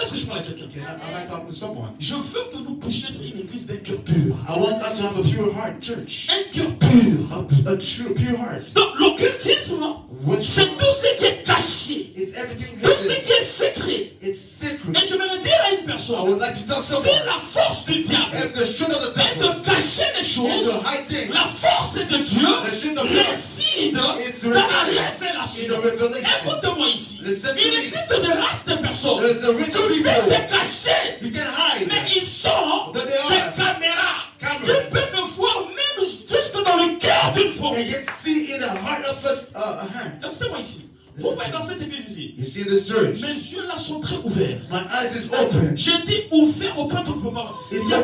Est-ce que je parle à quelqu'un? Okay, am I talking to someone? Je veux que nous puissions être une église d'un cœur pur. I want us to have a pure heart church. Un cœur pur. A true, pure heart. Donc, l'occultisme, c'est tout ce qui est caché. It's everything Tout ce hidden. qui est secret. It's secret. Et je vais le dire à une I personne. would like to tell C'est someone. la force du diable. If the strength of the Et devil de cacher les is choses. to hide things, La force de Dieu réside dans la révélation. Écoute-moi ici. Il existe des races de personnes there's the rich qui peuvent people. te cacher, You can hide. mais ils sont But des they are caméras cameras. qui peuvent voir même jusque dans le cœur d'une They fourmi. can see in the heart of a hand. Écoutez-moi ici. Vous voyez dans cette église ici, You see this church. mes yeux là sont très ouverts. My eyes is open. J'ai dit ouvert au point de pouvoir. Il y a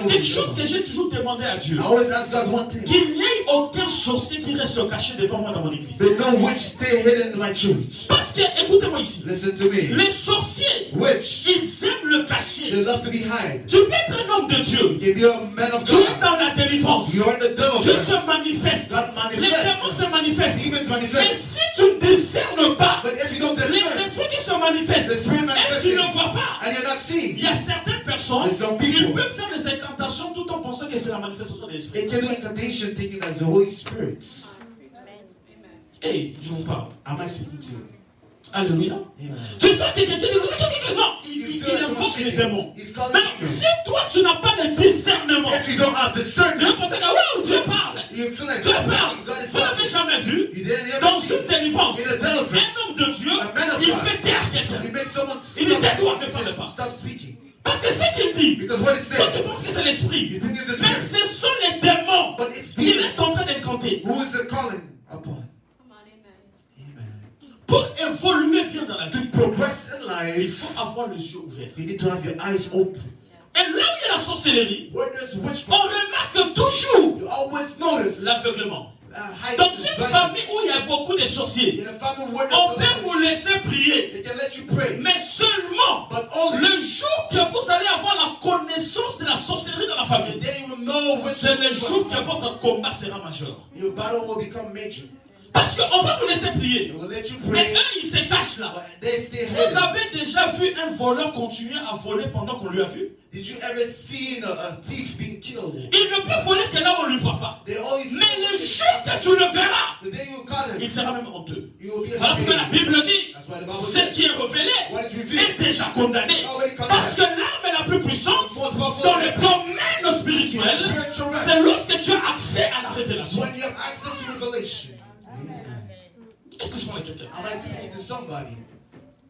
quelque chose que j'ai toujours demandé à Dieu. I always ask God one thing. Qu'il n'y ait aucun sorcier qui reste caché devant moi dans mon église. They know which stay hidden in my church. Parce que, écoutez-moi ici, Listen to me. les sorciers, Which ils aiment le cacher. they love to be hide. Tu peux être un homme de Dieu. You can be a man of Tu es God. dans la délivrance. You are in the devil. Dieu se manifeste. God Les démons manifests. se manifestent. Demons Mais manifest. si tu ne discernes pas But if you don't les discern esprits qui se manifestent the spirit et tu ne manifesting vois pas, and you're not seeing, il y a certaines personnes There's some qui people. peuvent faire des incantations tout en pensant que c'est la manifestation de l'esprit. they can do incantation thinking that's the Holy Spirit. Hey, je vous parle. Am I speaking to you? Alléluia. Amen. Tu sens que quelqu'un dit non, il invoque les démons. He's calling Maintenant, demons. si toi tu n'as pas le discernement, If you don't have tu discernment, vas penser que wow, Dieu parle. you feel like Dieu God parle. is Vous l'avez talking. jamais vu You didn't ever dans see une délivrance. in a deliverance. Un homme de Dieu, A man of il God. fait taire quelqu'un. He makes someone Il dit, tais-toi, ne stop. parle pas. Stop speaking. Parce que ce qu'il dit, Because what he toi tu said, penses que c'est l'esprit. you think it's the Mais spirit. ce sont les démons. But it's Il demons. est en train d'incanter Who is the calling upon? Amen. pour évoluer bien dans la vie. To progress in life, il faut avoir les yeux ouverts. you need to have your eyes open. Et là où il y a la sorcellerie, Where there's on witchcraft, remarque toujours you always notice l'aveuglement. hiding Dans une famille blindness. où il y a beaucoup de sorciers, In a family where on there's peut vous laisser prier, they can let you pray, mais seulement but only le jour que vous allez avoir la connaissance de la sorcellerie dans la the famille, day you will know when c'est le jour que votre combat sera majeur. your battle will become major. Parce qu'on va vous laisser prier, They will let you mais pray, eux ils se cachent là. but they stay Vous hidden. avez déjà vu un voleur continuer à voler pendant qu'on lui a vu? Did you ever see a thief being killed? Il ne peut voler que là où on ne lui voit pas. They always Mais le jour que tu le verras, the day you caught him, il sera même honteux. you will be Voilà pourquoi la ashamed. Bible dit, That's why the Bible ce says, qui est révélé what is revealed est déjà condamné. Parce que l'arme la plus puissante dans le domaine spirituel, c'est lorsque tu as accès à la révélation. when you have access to revelation. Est-ce que je parle à quelqu'un? Am I speaking to somebody?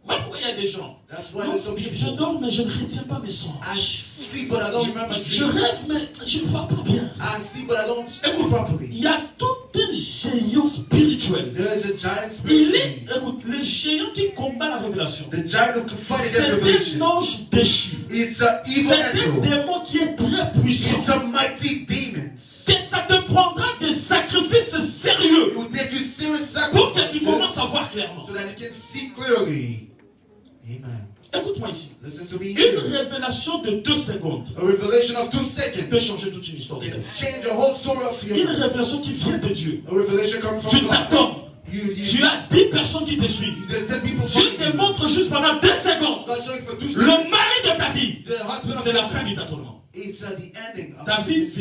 Voilà pourquoi il y a des gens. That's why Non, there's some je people. dors, mais je ne retiens pas mes I songes. sleep, but I don't remember Je dreams. rêve, mais je ne vois pas bien. I sleep, but I don't sleep Écoute, properly. il y a tout un géant spirituel. There is a giant Il est, spiritually. écoute, le géant qui combat la révélation. The giant who can fight C'est against un revelation. ange déchu. It's an evil C'est un angel. démon qui est très puissant. It's a mighty demon. Que ça te prendra des sacrifices It sérieux will take you serious pour que tu sacrifices commences à voir clairement. so that you can see clearly. Amen. Écoute-moi ici. Listen to me Une here. révélation de 2 secondes A revelation of 2 peut seconds changer toute une histoire de ta can vie. change the whole story of your Une life. révélation qui vient de Dieu. A revelation coming Tu from God. t'attends. You Tu as 10 personnes qui te suivent. there's 10 people Dieu following te you. montre juste pendant 2 secondes God showing for 2 le seconds. mari de ta vie. The husband of C'est la God. fin du tâtonnement. It's the ending of Ta this.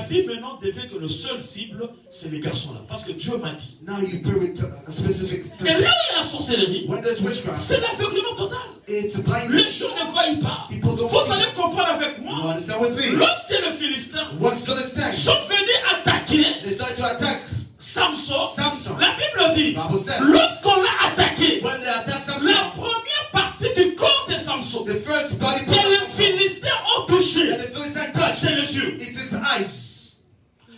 vie maintenant devait que le seul cible, c'est les garçons là. Parce que Dieu m'a dit. Now you pray with a specific Et là où il y a la sorcellerie, when there's witchcraft, c'est l'aveuglement total. it's Les blindness. gens ne voient pas. People don't Vous see. allez comprendre avec You moi. understand with me? Lorsque les Philistins When Philistines, sont venus attaquer they started to attack Samson, Samson. la Bible dit, The Bible says, lorsqu'on l'a attaqué, when they attacked la Samson, première partie du corps de Samson the first body que part les of Samson Philistins ont touché, that the Philistines touched, c'est les yeux. it's his eyes.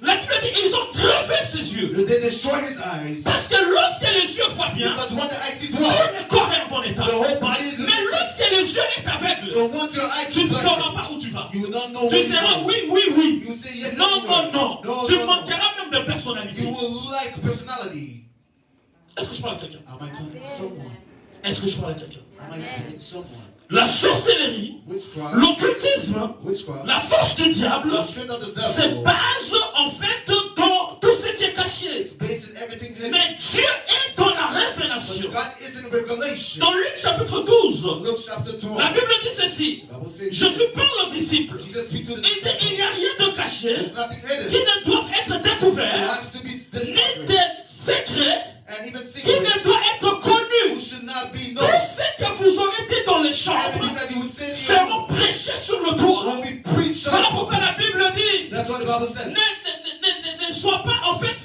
La Bible dit, ils ont crevé ses yeux. They destroyed his eyes. Parce que lorsque les yeux voient bien, Because when the eyes sees tout well, le corps est en bon état. the whole body is in Mais lorsque les yeux sont aveugles, But once your eyes tu ne are sauras blinded, pas où tu vas. you will not know Tu where you seras go. oui, oui, oui. You say yes, Non, non, everywhere. non. No, Tu no, no. manqueras même de You personnalité. will lack personality. Est-ce que je parle à quelqu'un? Am I talking to someone? Est-ce que je parle à quelqu'un? Am I speaking to someone? La sorcellerie, Witchcraft, l'occultisme, witchcraft, la force du diable, the strength of the se devil, base en fait dans tout ce qui est caché. it's based in everything hidden. Mais Dieu est dans la But révélation. God is in revelation. Dans Luc chapitre 12, Luke chapter 12. la Bible dit ceci. The Bible says, Jésus parle aux disciples. Jesus speaks to the Il dit, disciples. il n'y a rien de caché There's nothing qui hidden. ne doit être It découvert, has to be ni discovered. de secret And even qui secret ne doit être connu. who should not be Tout known. ce que vous aurez dit dans les chambres Everything that you will say seront prêchés sur le toit. will be preached Voilà on. pourquoi la Bible dit, That's what the Bible says. ne sois pas, en fait,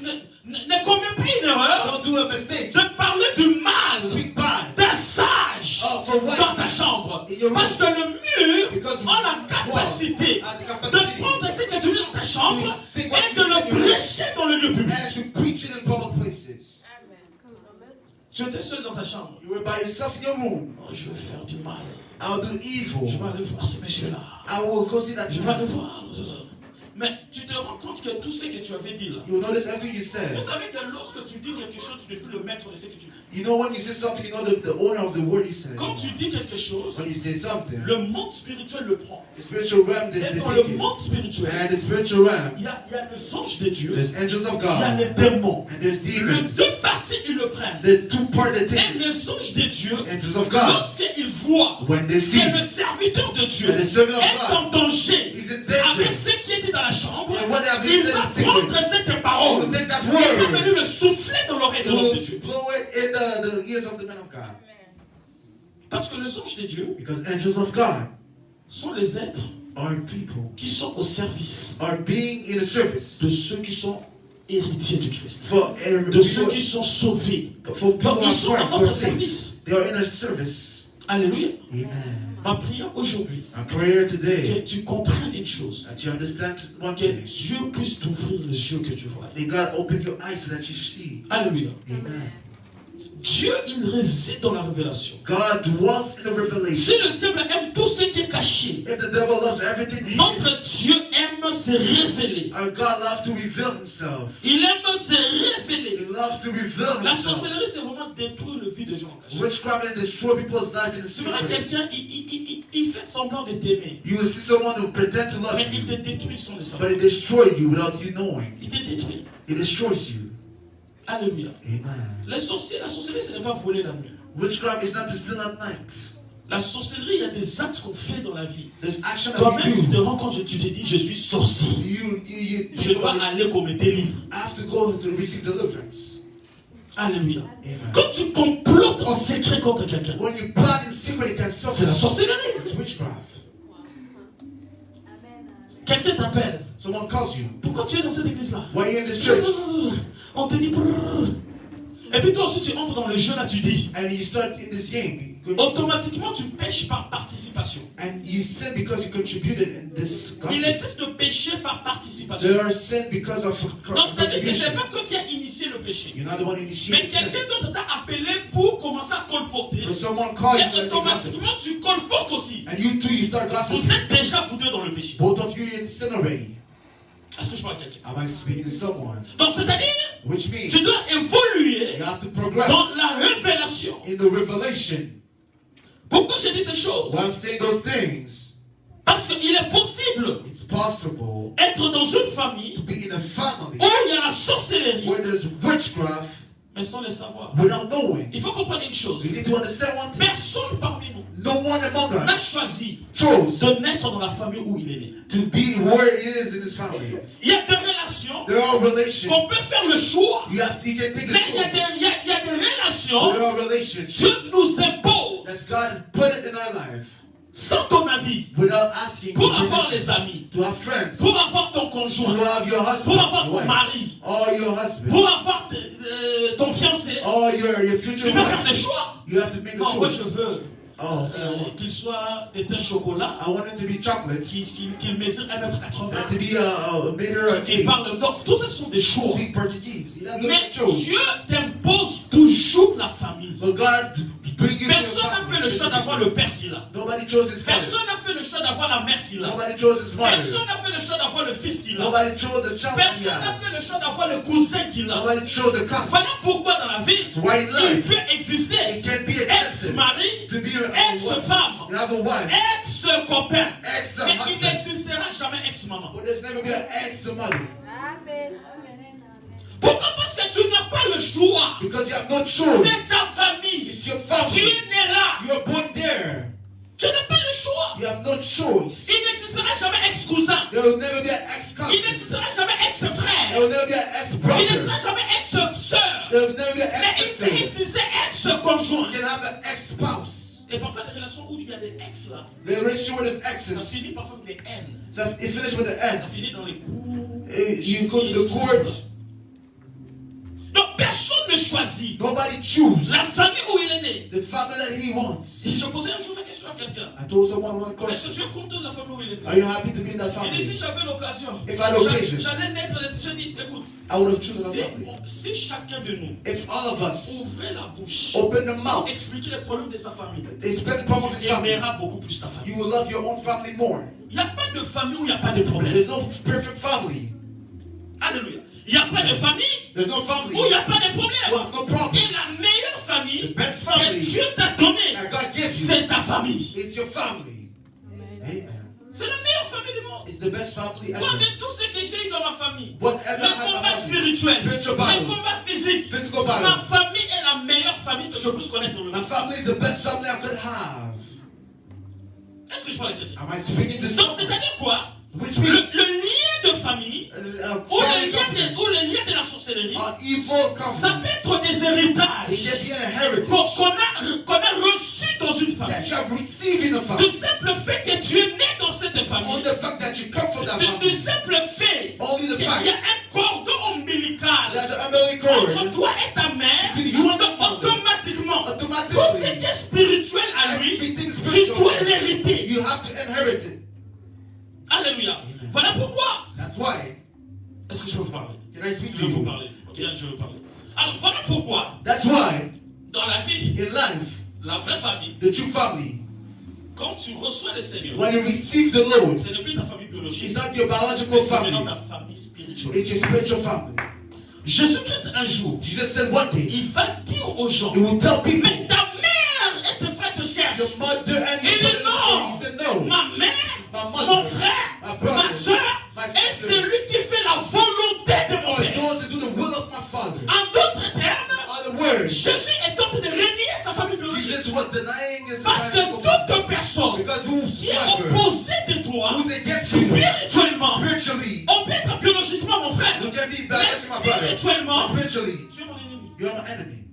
ne commets pas une erreur Don't do a mistake. de parler du mal Speak bad. d'un sage For what? dans ta chambre. In your room. Parce que le mur Because a la capacité has the de capacity prendre ce que tu dis dans ta chambre to et stick what de you le say in your prêcher dans le lieu public. and to preach it in public places. Tu étais seul dans ta chambre. You were by yourself in your room. Oh, je vais faire du mal. I'll do Je evil. vais aller voir ces messieurs-là. I will go see that Je vais man. aller voir. Mais tu te rends compte que tout ce que tu avais dit là. You will notice everything you Vous said. savez que lorsque tu dis quelque chose, tu n'es plus le maître de ce que tu dis. You know when you say something, you know the owner of the word you said. Quand tu dis quelque chose, When you say something, le monde spirituel le prend. the spiritual realm, they Et dans take le it. monde spirituel, And the spiritual realm, il y a les anges de Dieu, there's angels of il y a God, les démons. and there's Les demons. deux parties, ils le prennent. The two part that Et take it. les anges de Dieu, Angels of God, lorsqu'ils voient when they see que le serviteur de Dieu And the servant of est en God danger is in danger, avec ce qui était dans la chambre, and what they have il said va in secret, prendre cette he parole. will take that Il va word, venir le souffler dans l'oreille de he l'homme de will Dieu. blow it in the ears of the man of God. Parce que les anges de Dieu Because angels of God sont les êtres are people, qui sont au service are being in a service de ceux qui sont héritiers du Christ, for de ceux qui people, sont sauvés. for people Donc who ils are sont à Christ, who votre are saved. service. They are in a service. Alléluia. Amen. Ma prière aujourd'hui, A prayer que today tu comprennes une chose, that you understand one que thing. Dieu puisse t'ouvrir les yeux que tu vois. May God open your eyes so that you see. Alléluia. Amen. Dieu, il réside dans la révélation. God dwells in the revelation. Si le diable aime tout ce qui est caché, If the devil loves everything hidden, notre Dieu aime se révéler. our God loves to reveal himself. Il aime se révéler. He loves to reveal La himself. sorcellerie, c'est vraiment détruire le vie des gens cachés. Witchcraft and destroy people's life in the Tu verras secret. quelqu'un, il fait semblant de t'aimer, You will see someone who pretend to love mais il te you, détruit sans le savoir. but he destroys you without you knowing. Il te détruit. He destroys you. Alléluia. Amen. La sorcellerie, ce n'est pas voler la nuit. Witchcraft is not to steal at night. La sorcellerie, il y a des actes qu'on fait dans la vie. There's action that Toi-même, tu we te do. rends compte, tu te dis, je suis sorcier. Je dois aller qu'on me délivre. I have to go to receive deliverance. Alléluia. Amen. Quand tu complotes en secret contre quelqu'un, When you plot in secret against c'est la someone, sorcellerie. it's witchcraft. Quelqu'un t'appelle. Someone calls you. Pourquoi tu es dans cette église-là? Why are you in this church? On te dit. Et puis toi aussi, tu entres dans le jeu là, tu dis. And you start in this game. Automatiquement, tu pêches par participation. And you sin because you contributed in this Il gossip. existe le péché par participation. There are sin because of Non, c'est-à-dire que ce contribution. n'est pas toi qui as initié le péché. You're not the one Mais initiating sin. quelqu'un d'autre t'a appelé pour commencer à colporter. But someone calls you Et and they gossip. automatiquement, tu colportes aussi. And you too, you start Vous gossiping. êtes déjà vous deux dans le péché. Both of you are in sin already. Est-ce que je parle à quelqu'un? Am I speaking to someone? Donc, c'est-à-dire, Which means tu dois évoluer you have to progress dans la révélation. in the revelation. Pourquoi je dis ces choses? Why I'm saying those things, Parce qu'il est possible it's possible être dans une famille to be in a family où il y a la sorcellerie, where there's witchcraft mais sans le savoir. without knowing. Il faut comprendre une chose. You need to understand one thing. Personne parmi nous No one among n'a us choisi chose de naître dans la famille où il est né. to be where he is in his family. Il y a des relations There are relations. qu'on peut faire le choix, You can take the mais il y a choice. des There relations are relationships Dieu nous impose that God put it in our life sans ton avis without asking pour you avoir permission. les amis, To have friends, pour avoir ton to conjoint, have your pour husband, avoir ton wife, mari, or your husband, pour avoir ton fiancé. or your future Tu peux faire des wife. choix. You have to make a Non, moi choice. je veux Oh, qu'il soit des pains chocolat, I want it to be chocolate, qu'il mesure 1m80, and to be a meter qu'il 80. parle donc tout ça sont des choix. Speak Portuguese. That's Mais the choice. Dieu t'impose toujours la famille. So God bring you to Personne n'a fait le choix d'avoir le père qu'il a. Nobody chose his father. Personne n'a fait le choix d'avoir la mère qu'il a. Nobody chose his mother. Personne n'a fait le choix d'avoir le fils qu'il a. Nobody chose the child he Personne n'a has. fait le choix d'avoir le cousin qu'il a. Nobody chose a cousin. Voilà pourquoi dans la vie, That's why in il life, peut exister it can be accepted ex-mari, to be a ex-femme, You have a wife, ex-copain. Mais il ex-husband, n'existera jamais ex-maman. but there's never be an ex-mother. Pourquoi? Parce que tu n'as pas le choix. Because you have no choice. C'est ta famille. It's your Tu family. es né là. You're born there. Tu n'as pas le choix. You have no choice. Il n'existera jamais ex-cousin. There will never be an Il ex-cousin. n'existera jamais There ex-frère. will never be an Il ex-brother. n'existera jamais ex-sœur. There will never be an Mais il peut ex-sister. exister ex-conjoint. You can have an ex-spouse. Et parfois, des relations où il y a des ex là, The relationship with his ça exes. finit parfois avec des haines. So it finished with an Ça S. finit dans les coups. You go to the court. Donc, personne ne choisit Nobody choose la famille où il est né. the family that he wants. Je posais un jour la question à quelqu'un. I told someone one Est-ce que question. tu es content de la famille où il est né? Are you happy to be in that Il dit, si family? j'avais l'occasion, If I had occasion. j'allais naître. Je dis, écoute, I would have chosen a family. si chacun de nous If all of us ouvrait la bouche open the pour mouth, expliquer les problèmes de sa famille, explain the problem of his tu family, aimeras beaucoup plus ta famille. you will love your own family more. Il n'y a pas de famille où il n'y a pas de problème. There's no perfect family. Alléluia. Il n'y a pas de famille There's no family où il n'y a pas de who problème. has no problem. Et la meilleure famille The best que family Dieu t'a donnée, that God gives you, c'est ta famille. it's your family. Amen. C'est la meilleure famille du monde. It's the best family Moi, ever. avec tout ce que j'ai eu dans ma famille, Whatever le I have combat about you, spirituel, spiritual le battles, combat physique, physical ma battles. famille est la meilleure famille que je puisse connaître dans le My monde. family is the best family I could have. Est-ce que je parle à quelqu'un? Am I speaking to Donc, someone? c'est-à-dire quoi? Which Le means lien de famille ou family le lien de la sorcellerie, are evil ça company. peut être des It héritages can be an inheritance qu'on a reçus dans une famille. that you have received in a Du family. simple fait que tu es né dans cette Only famille, the fact that you come from that du family. simple fait Only the qu'il y a fact un cordon ombilical there's an umbilical entre cord. toi et ta mère, Between you and donc the mother. automatiquement, tout ce Automatically, qui est spirituel à lui, everything tu spiritual, dois l'hériter. you have to inherit it. Alléluia. Voilà pourquoi. That's why. Est-ce que je peux vous parler? Can I speak Je to veux vous you? parler. Ok, je veux parler. Alors voilà pourquoi. That's why. Dans la vie, in life, la vraie famille, the true family, quand tu reçois le Seigneur, when you receive the Lord, ce n'est plus ta famille biologique, it's not your biological c'est maintenant family, ta famille spirituelle. it's your spiritual family. Jésus-Christ, un jour, Jesus said one day, il va dire aux gens, he will tell people, mais ta mère et tes frères te cherchent. your mother and Il your dit brother. non, He said no. ma mère, My mother, mon frère, my brother, ma soeur, my est sister, celui qui fait la volonté de mon are Père. those that do the will of my Father. En d'autres termes, Other words, Jésus est en train de renier sa famille biologique. Jesus was denying his Parce que biological family. toute personne Because qui est whosoever opposée de toi, who's against you spirituellement, spiritually, on peut être biologiquement mon frère, you can be mais bad as my brother. spirituellement, Spiritually, tu es mon ennemi. you're my enemy.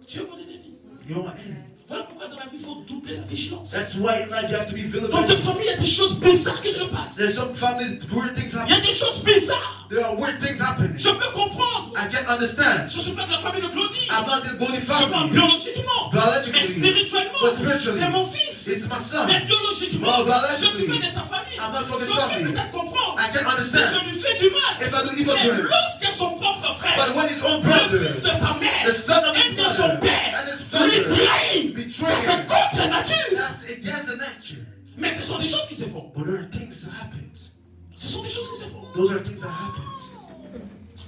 Tu es mon ennemi. You're my enemy. Voilà pourquoi dans la vie, il faut doubler la vigilance. That's why in life you have to be Dans ta vigilant. famille, il y a des choses bizarres qui se passent. There's some family weird things Il y a happening. des choses bizarres. There are weird things happening. Je peux comprendre. I can't understand. Je ne suis pas de la famille de Claudie. I'm not the only Je parle family. biologiquement. Biologically. Mais spirituellement, But spiritually, c'est mon fils. it's my son. Mais biologiquement, Well, je ne biologically, suis pas de sa famille. I'm not from Je his peux family. peut-être comprendre. I can Si understand. je lui fais du mal. If I do evil to Mais him. lorsque son propre frère, But when his own le brother, fils de sa mère, the son of et his de son brother, père, and his lui father, trahit, betray ça c'est him, contre nature. that's against the nature. Mais ce sont des choses qui se font. But there are things that happen. Ce sont des choses qui se font. Those are things that happen.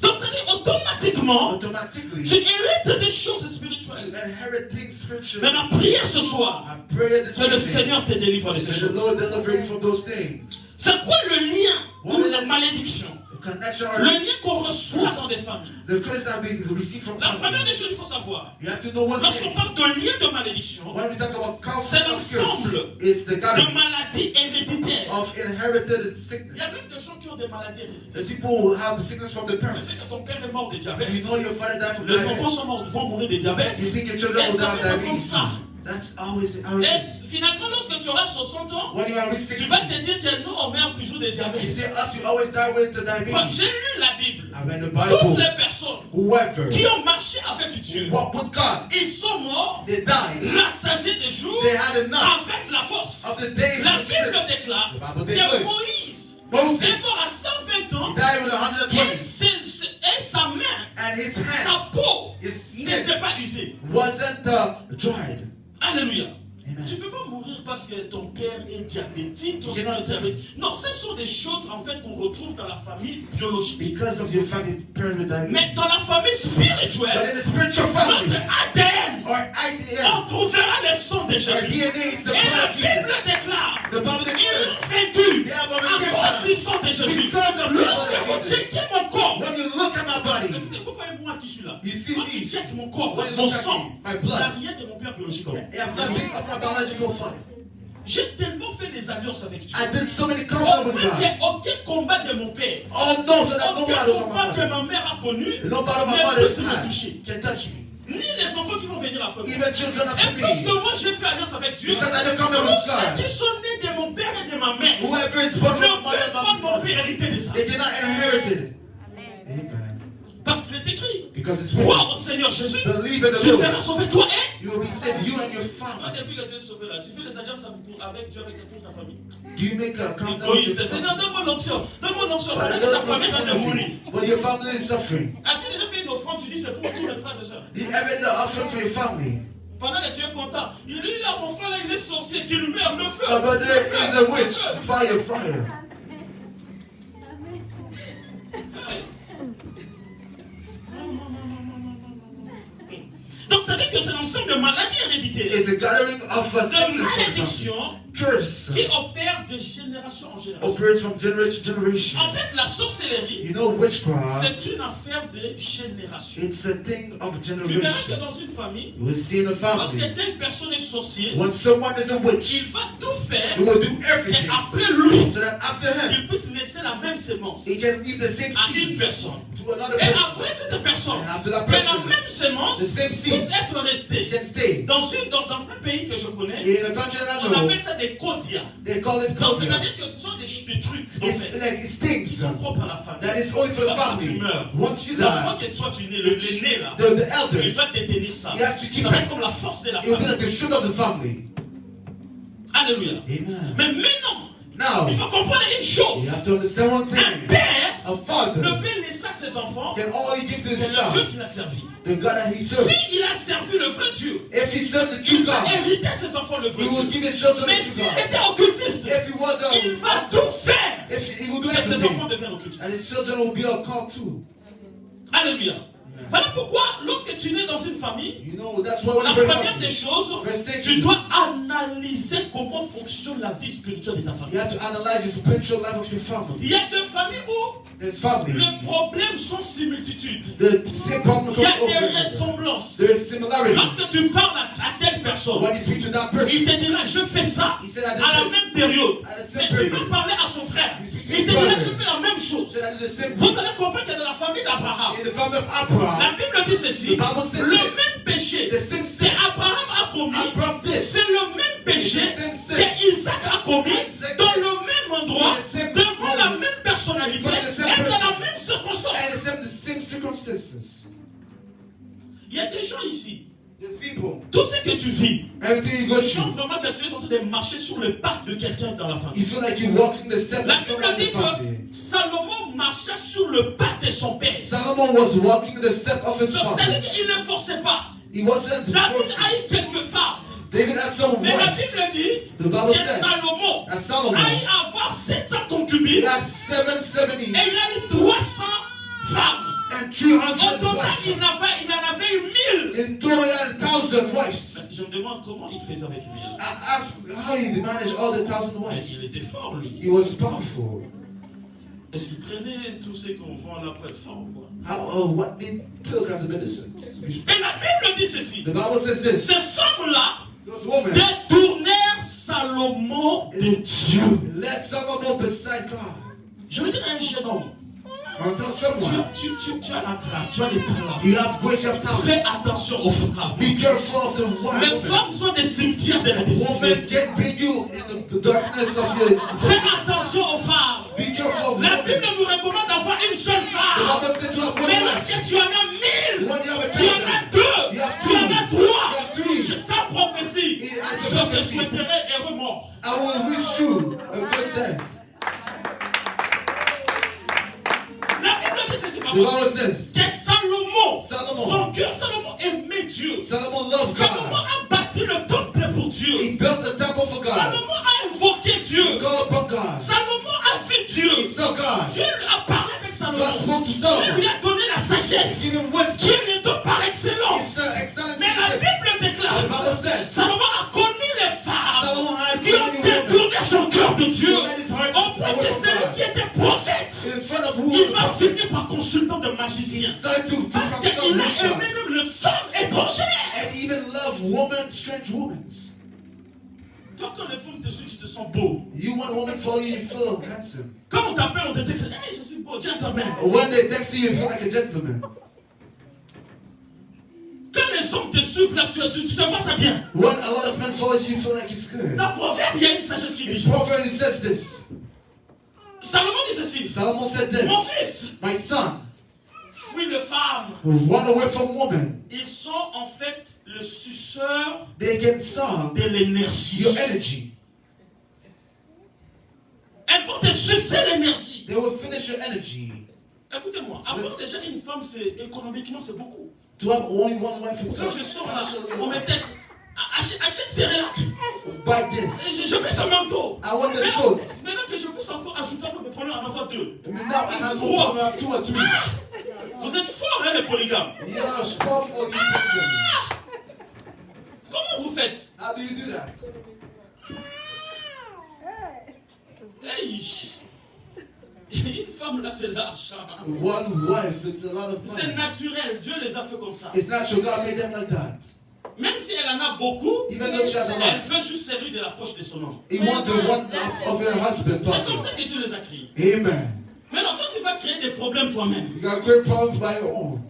Donc c'est-à-dire automatiquement, Automatically, tu hérites des choses spirituelles. you inherit things spiritually. Mais ma prière ce soir, I pray this que le evening Seigneur te délivre de ces that the choses. Lord deliver you from those things. C'est quoi le lien ou What la is- malédiction? The connection or Le lien qu'on reçoit dans des familles. the curse that we receive from La première des family. choses, il faut savoir, You have to know one lorsqu'on thing. parle d'un lien de malédiction, When we talk about c'est counsel of l'ensemble curse, it's the de gathering maladies héréditaires. of inherited Il y a sickness. même des gens qui ont des maladies héréditaires. There's people who have sickness from the Tu parents. sais que ton père est mort de diabète. You know your father died from Les enfants diabetes. sont morts, vont mourir de diabète. You think your children Et will die ça of fait comme diabetes. ça. That's always how it Et is. finalement, lorsque tu auras 60 ans, When you are reach tu 60, vas te dire que nous, on meurt toujours de you diabète. say us, you always die with the Quand diabetes. j'ai lu la Bible, I read the toutes Bible. les personnes Whoever qui ont marché avec Dieu, walked with God, ils sont morts, they died. rassasiés des jours, They had enough avec la force. of the days La of the Bible church. déclare The Bible que declares. Moïse Moses, est mort à 120 ans he died with et 120, sa main, and his hand, sa peau his skin n'était pas usée. wasn't dried. Alléluia. Amen. Tu ne peux pas mourir parce que ton père est diabétique, ton You père know, est diabétique. Non, ce sont des choses en fait qu'on retrouve dans la famille biologique. Because of your family parent with diabetes. Mais dans la famille But spirituelle, in the spiritual notre family, ADN, or IDM, on trouvera le sang de or Jésus. DNA is the Et la blood of Bible Jesus. déclare, The Bible il declares, est vaincu Yeah, but à cause du sang de Jésus. Because of the Lorsque blood of vous Jesus. checkez mon corps, when you look at my body, il faut faire moi qui suis là. You see Quand me. tu checkes mon corps, When you mon look at sang, me, my il n'y a blood, rien de mon père biologique. en moi. I have nothing of my biological father. J'ai tellement fait des alliances avec Dieu. I did so many covenants with Il n'y God. a aucun combat de mon père. Oh no, so that no Aucun battles of combat my que father. ma mère a connu No battle my ne father peut has se me had toucher. can touch me. Ni les enfants qui vont venir après moi. Even children after Et puisque me. moi j'ai fait alliance avec Dieu, Because I did covenant tous with ceux God. qui sont nés de mon père et de ma mère Whoever is born ne from my peuvent pas mother mon père hériter de ça. they cannot inherit it. Amen. Parce qu'il est écrit, Because it's crois written. au Seigneur Jésus, Believe in the tu seras Lord. sauvé toi et You will be saved, you and your toi. family. Depuis que Dieu est sauvé là, tu fais les alliances avec Dieu, avec toute ta famille. Do you make a covenant with Égoïste, your Seigneur, family? donne-moi l'onction. Donne-moi l'onction. But Pendant I que ta don't famille est en train de mourir. know but your family is suffering. As-tu déjà fait une offrande, tu dis c'est pour tous les frères et sœurs. You ever did an offering for your family? Pendant que tu es content, il est là, mon frère là, il est sorcier, qu'il meurt, le feu. But there is a witch. Fire, fire. Donc ça veut dire que c'est l'ensemble de maladies héréditaires, It's a gathering of a de sickness malédictions curse. qui opèrent de génération en génération. Operates from generation to generation. En fait, la sorcellerie, You know witchcraft? c'est une affaire de génération. It's a thing of Tu verras que generation. dans une famille, You will see in a lorsque family. telle personne est sorcier, When someone is a il witch, va tout faire he will do everything qu'après lui, so that after him, il puisse laisser la même sémence he can leave the same à une seed personne. to another Et person. après cette personne, And after that que la person, même sémence the same puisse seed être restée. can stay. Dans un pays que je connais, In a country that I on know, appelle ça des codia. they call it Donc covenant. c'est-à-dire que ce sont des trucs en It's fait, like it qui stinks. sont propres à la famille. That is only for the Quand tu family. meurs, Once you l'enfant die, que toi tu nais, l'aîné là, the il elders, va détenir ça. He has to keep Ça va it. être comme la force de la it will be famille. like the shoot of the family. Alléluia. Amen. Mais maintenant, Now, il faut comprendre une you chose. have to understand one Un thing. père A ne father peut laisser ses enfants, can all he give to his c'est le Dieu child, qu'il a servi. the God that he serves. S'il a servi le vrai Dieu, If he served the true il va God, hériter ses enfants le vrai he will Dieu. give his children Mais the s'il true God. était occultiste, If he was il va tout faire he will do que ses enfants everything, deviennent occultistes. and his children will be a cult too. Alléluia. Voilà pourquoi, lorsque tu nais dans une famille, You know, that's why when la you bring première des family, choses, First tu dois analyser comment fonctionne la vie spirituelle de ta you famille. have to analyze your spiritual life of your family. Il y a deux familles où There's family. les problèmes sont similitudes. The same problem Il y comes a des over. ressemblances. There is similarities. Lorsque tu parles à telle personne, When you speak to that il person, te dira je fais ça he said I did à la this. même période. At the Mais same tu period. vas parler à son frère. You speak to Il te his dira brother. je fais la même He chose. said I did the same Vous thing. allez comprendre que dans la famille d'Abraham, In the family of la Abraham, Bible dit ceci, The Bible says le this. même péché The same sin. qu'Abraham a commis, Abraham did. c'est le même péché The same sin. qu'Isaac a commis Isaac dans did. le même endroit, The same devant la moment. même personnalité Before the same et dans la person. même circonstance. and the same circumstances. Il y a des gens ici, There's people. tout ce que tu vis, Everything you go tu sens through, vraiment que tu es en train de marcher sur le pas de quelqu'un dans la famille. you feel like you're walking the steps La of Bible someone in dit the family. que Salomon marchait sur le pas de son père. Solomon was walking the step of his Donc, father. c'est-à-dire qu'il ne forçait pas. He wasn't David forcing. a eu quelques femmes. David had some Mais la wives. Bible dit The Bible que said Salomon that Solomon a eu avoir 700 concubines had 770 et il a eu 300 femmes. and Au 300 total, wives. il en avait eu 1000. In total, he had 1,000 wives. Je me demande comment il faisait avec 1000. I asked how he managed all the 1,000 Mais wives. il était fort, lui. He was powerful. Est-ce qu'il prenait tous ces qu'on vend là pour être fort ou quoi? What they took as a medicine. Et la Bible dit ceci. The Bible says this. Ces femmes-là Those women détournèrent Salomon de Dieu. led Solomon beside God. Je veux dire à un jeune homme, I'll tell someone, tu as la grâce, tu as les talents. you have grace, you have Fais talent. attention aux femmes. Be careful of the Les women. femmes sont des cimetières de la destinée. Women can bring you in the darkness of your. Fais attention aux femmes. Be careful of La women. Bible nous recommande d'avoir une seule The femme. Bible said to have one Mais wife. lorsque tu en as 1000, When you have a tu en as 2, You have tu en two. as 3. You have three. Sa prophétie, It has a je te prophecy. souhaiterais heureux mort. I will wish you a good death. La Bible dit ceci, The papa. Bible says Que Salomon, Salomon. son cœur, Salomon aimait Dieu. Solomon loved Salomon God. a bâti le temple pour Dieu. He built the temple for God. Salomon a invoqué Dieu. He called upon God. Salomon a vu Dieu. He saw God. Dieu lui a parlé avec Salomon. God spoke to Dieu Solomon. lui a donné la sagesse Give him qui wisdom. est le don par excellence. It's the excellence. Mais la Bible déclare, The Bible says Salomon a connu les femmes Solomon had qui ont détourné son cœur de Dieu. He let his heart Au point que away from celui God. qui était prophète, in front of who il was va the prophet. finir par consultant de He magicien. started to Parce become qu'il a aimé some même les femmes étrangères. and even love women, strange women. Toi, quand les femmes te suivent, tu te sens beau. You want a woman follow you, you feel handsome. Quand on t'appelle, on te dit, hey, je suis beau, gentleman. When they text you, you feel like a gentleman. Quand les hommes te suivent là, tu te vois ça bien. When a lot of men follow you, you feel like it's good. Dans Proverbe, il y a une sagesse qui In dit. Proverbs it says this. Salomon dit ceci. Solomon said this. Mon fils, My son, fuis les femmes. run away from women. Ils sont en fait le suceur They can suck de l'énergie. your energy. Elles vont te sucer l'énergie. They will finish your energy. Écoutez-moi, avoir déjà une femme, c'est économiquement, c'est beaucoup. To have only one wife Quand itself. je sors là, on me texte, achète ces relax. Buy this. Je fais ce manteau. I want this coat. Maintenant que je puisse encore ajouter encore des problèmes, en avoir 2. Now I have no problem. I have 2 or 3. Vous êtes forts, hein, les polygames. Yes, powerful. You can do that. Comment vous faites? How do you do that? Hey. Une femme là, c'est l'argent. One wife, it's a lot of C'est money. naturel, Dieu les a fait comme ça. It's natural. God made them like that. Même si elle en a beaucoup, Even though she has a elle lot, veut juste celui de la poche de son homme. he wants the one of her husband. C'est comme Pocket. ça que Dieu les a créés. Amen. Maintenant, quand tu vas créer des problèmes toi-même, You got great problems by your own.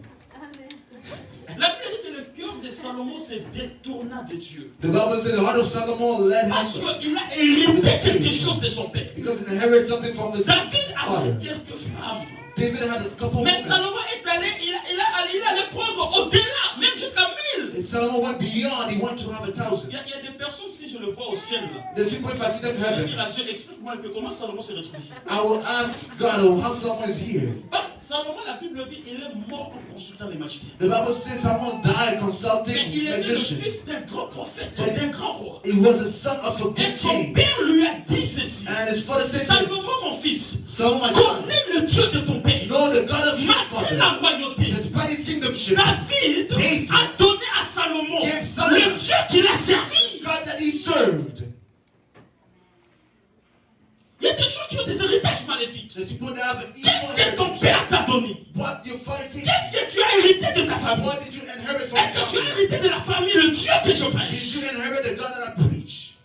la Bible dit que le cœur de Salomon se détourna de Dieu. The Bible said the heart of Solomon led Parce him qu'il a hérité quelque chose de son père. because he inherited something from his David father. avait quelques femmes. David had a couple Mais women. Salomon est allé, il allait prendre au-delà, même jusqu'à 1000. And Solomon went beyond. He went to have 1,000. Il y a des personnes, si je le vois au ciel, là, There's people if I see them in je vais heaven. dire à Dieu, explique-moi un peu comment Salomon s'est retrouvé ici. I will ask God how Solomon is here. Parce que Salomon, la Bible dit qu'il est mort en consultant les magiciens. The Bible says someone died Mais consulting il était le magicians. fils d'un grand prophète et d'un grand roi. He was the son of a Et good son king. père lui a dit ceci. And his father said Salomon, this. mon fils, Solomon, my son, connais le Dieu de ton père. know the God of your Malgré father. la royauté, Despite his kingdomship, David David a donné à Salomon gave Solomon le Dieu qu'il a servi. God that he served. Il y a des gens qui ont des héritages maléfiques. There's people that have Qu'est-ce que evil ton heritage. père t'a donné? What your father gave you. Qu'est-ce que tu as hérité de ta famille? What did you inherit from Est-ce que tu as God? hérité de la famille, le Dieu que je Did prêche? you inherit the God that I preach?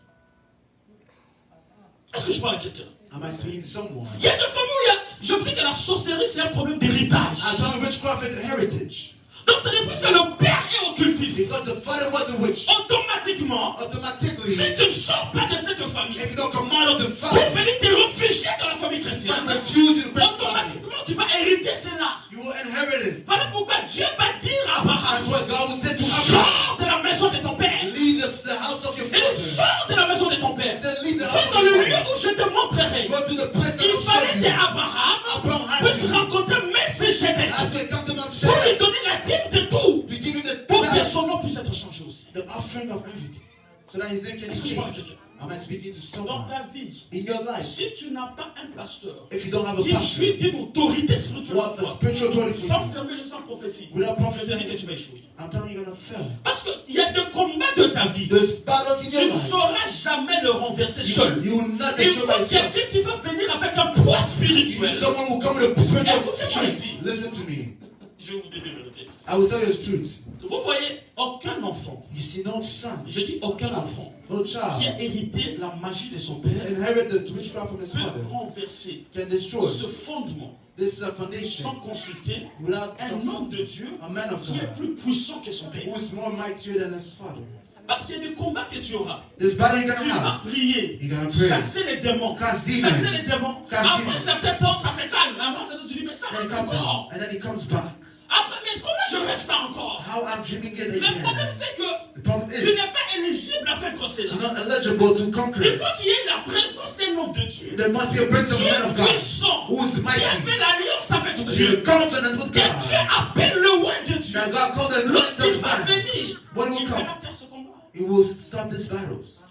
Est-ce que je parle à quelqu'un? Am I speaking to someone? Il y a des familles où je dis que la sorcellerie c'est un problème d'héritage. I thought witchcraft is a heritage. Donc c'est depuis que le père est occultiste. Because the father was a witch. Automatiquement, Automatically, si tu ne sors pas de cette famille, if you don't come out of the pour father, venir te réfugier dans la famille chrétienne, and refuse to break family, automatiquement tu vas hériter cela. you will inherit it. Voilà pourquoi Dieu va dire à That's Abraham, what God will say to Abraham. sors de la maison de ton père. Leave the house of your Et father. sors de la maison de ton père. Then leave the Va house dans of le your lieu father. où je te montrerai. Go to the place that Il will fallait show you. qu'Abraham Abraham had puisse to. rencontrer Melchisedec As we come to Mount pour lui Shechem, donner la dîme de tout, to give him the pour que tithe, son nom puisse être changé aussi. the offering of everything, so that his name can Est-ce que je parle à change. quelqu'un? Am I speaking to Dans someone? ta vie, In your life, si tu n'as pas un pasteur if you don't have a qui pastor, jouit d'une autorité spirituelle, what the spiritual authority for sans you, fermer le sang prophétie, without je te dis que prophesying, tu vas échouer. I'm telling you, you're gonna fail. Parce qu'il y a des combats de ta vie. There's battles in Tu your ne life. sauras jamais le renverser seul. You will not Il destroy faut yourself. quelqu'un qui va venir avec un poids spirituel. Someone will come with a spiritual Écoutez-moi ici. strength. Listen to me. Je vais vous dire la vérité. I will tell you the truth. Vous voyez, aucun enfant, You see, no son, je dis aucun enfant, no qui child a hérité la magie de son père, inherit the witchcraft from his peut father, renverser can destroy ce fondement this sans foundation consulter without un homme de Dieu a man of qui est God plus puissant que son père. who is more mightier than his father. Parce qu'il y a des combats que tu auras. This battle you're Tu gonna vas have. prier, You're gonna pray. chasser les démons, Cast demons. chasser les démons. Cast Après demons. un certain temps, ça se calme. Après un certain temps, tu dis, mais ça Then he va comes encore. out, and then he comes back. Après, mais comment je rêve ça encore? How I'm dreaming it Le problème, again. c'est que The problem tu is n'es pas éligible à faire cela. you're not eligible to Il conquer. faut qu'il y ait la présence d'un homme de Dieu There must be a prince of qui man est of God puissant, who is qui a mighty, fait l'alliance avec who Dieu, is confident with que Dieu God. appelle le roi de Dieu. That God called the Lord Lorsqu'il of va man. venir, When he il will come, fera taire ce combat. he will stop these battles.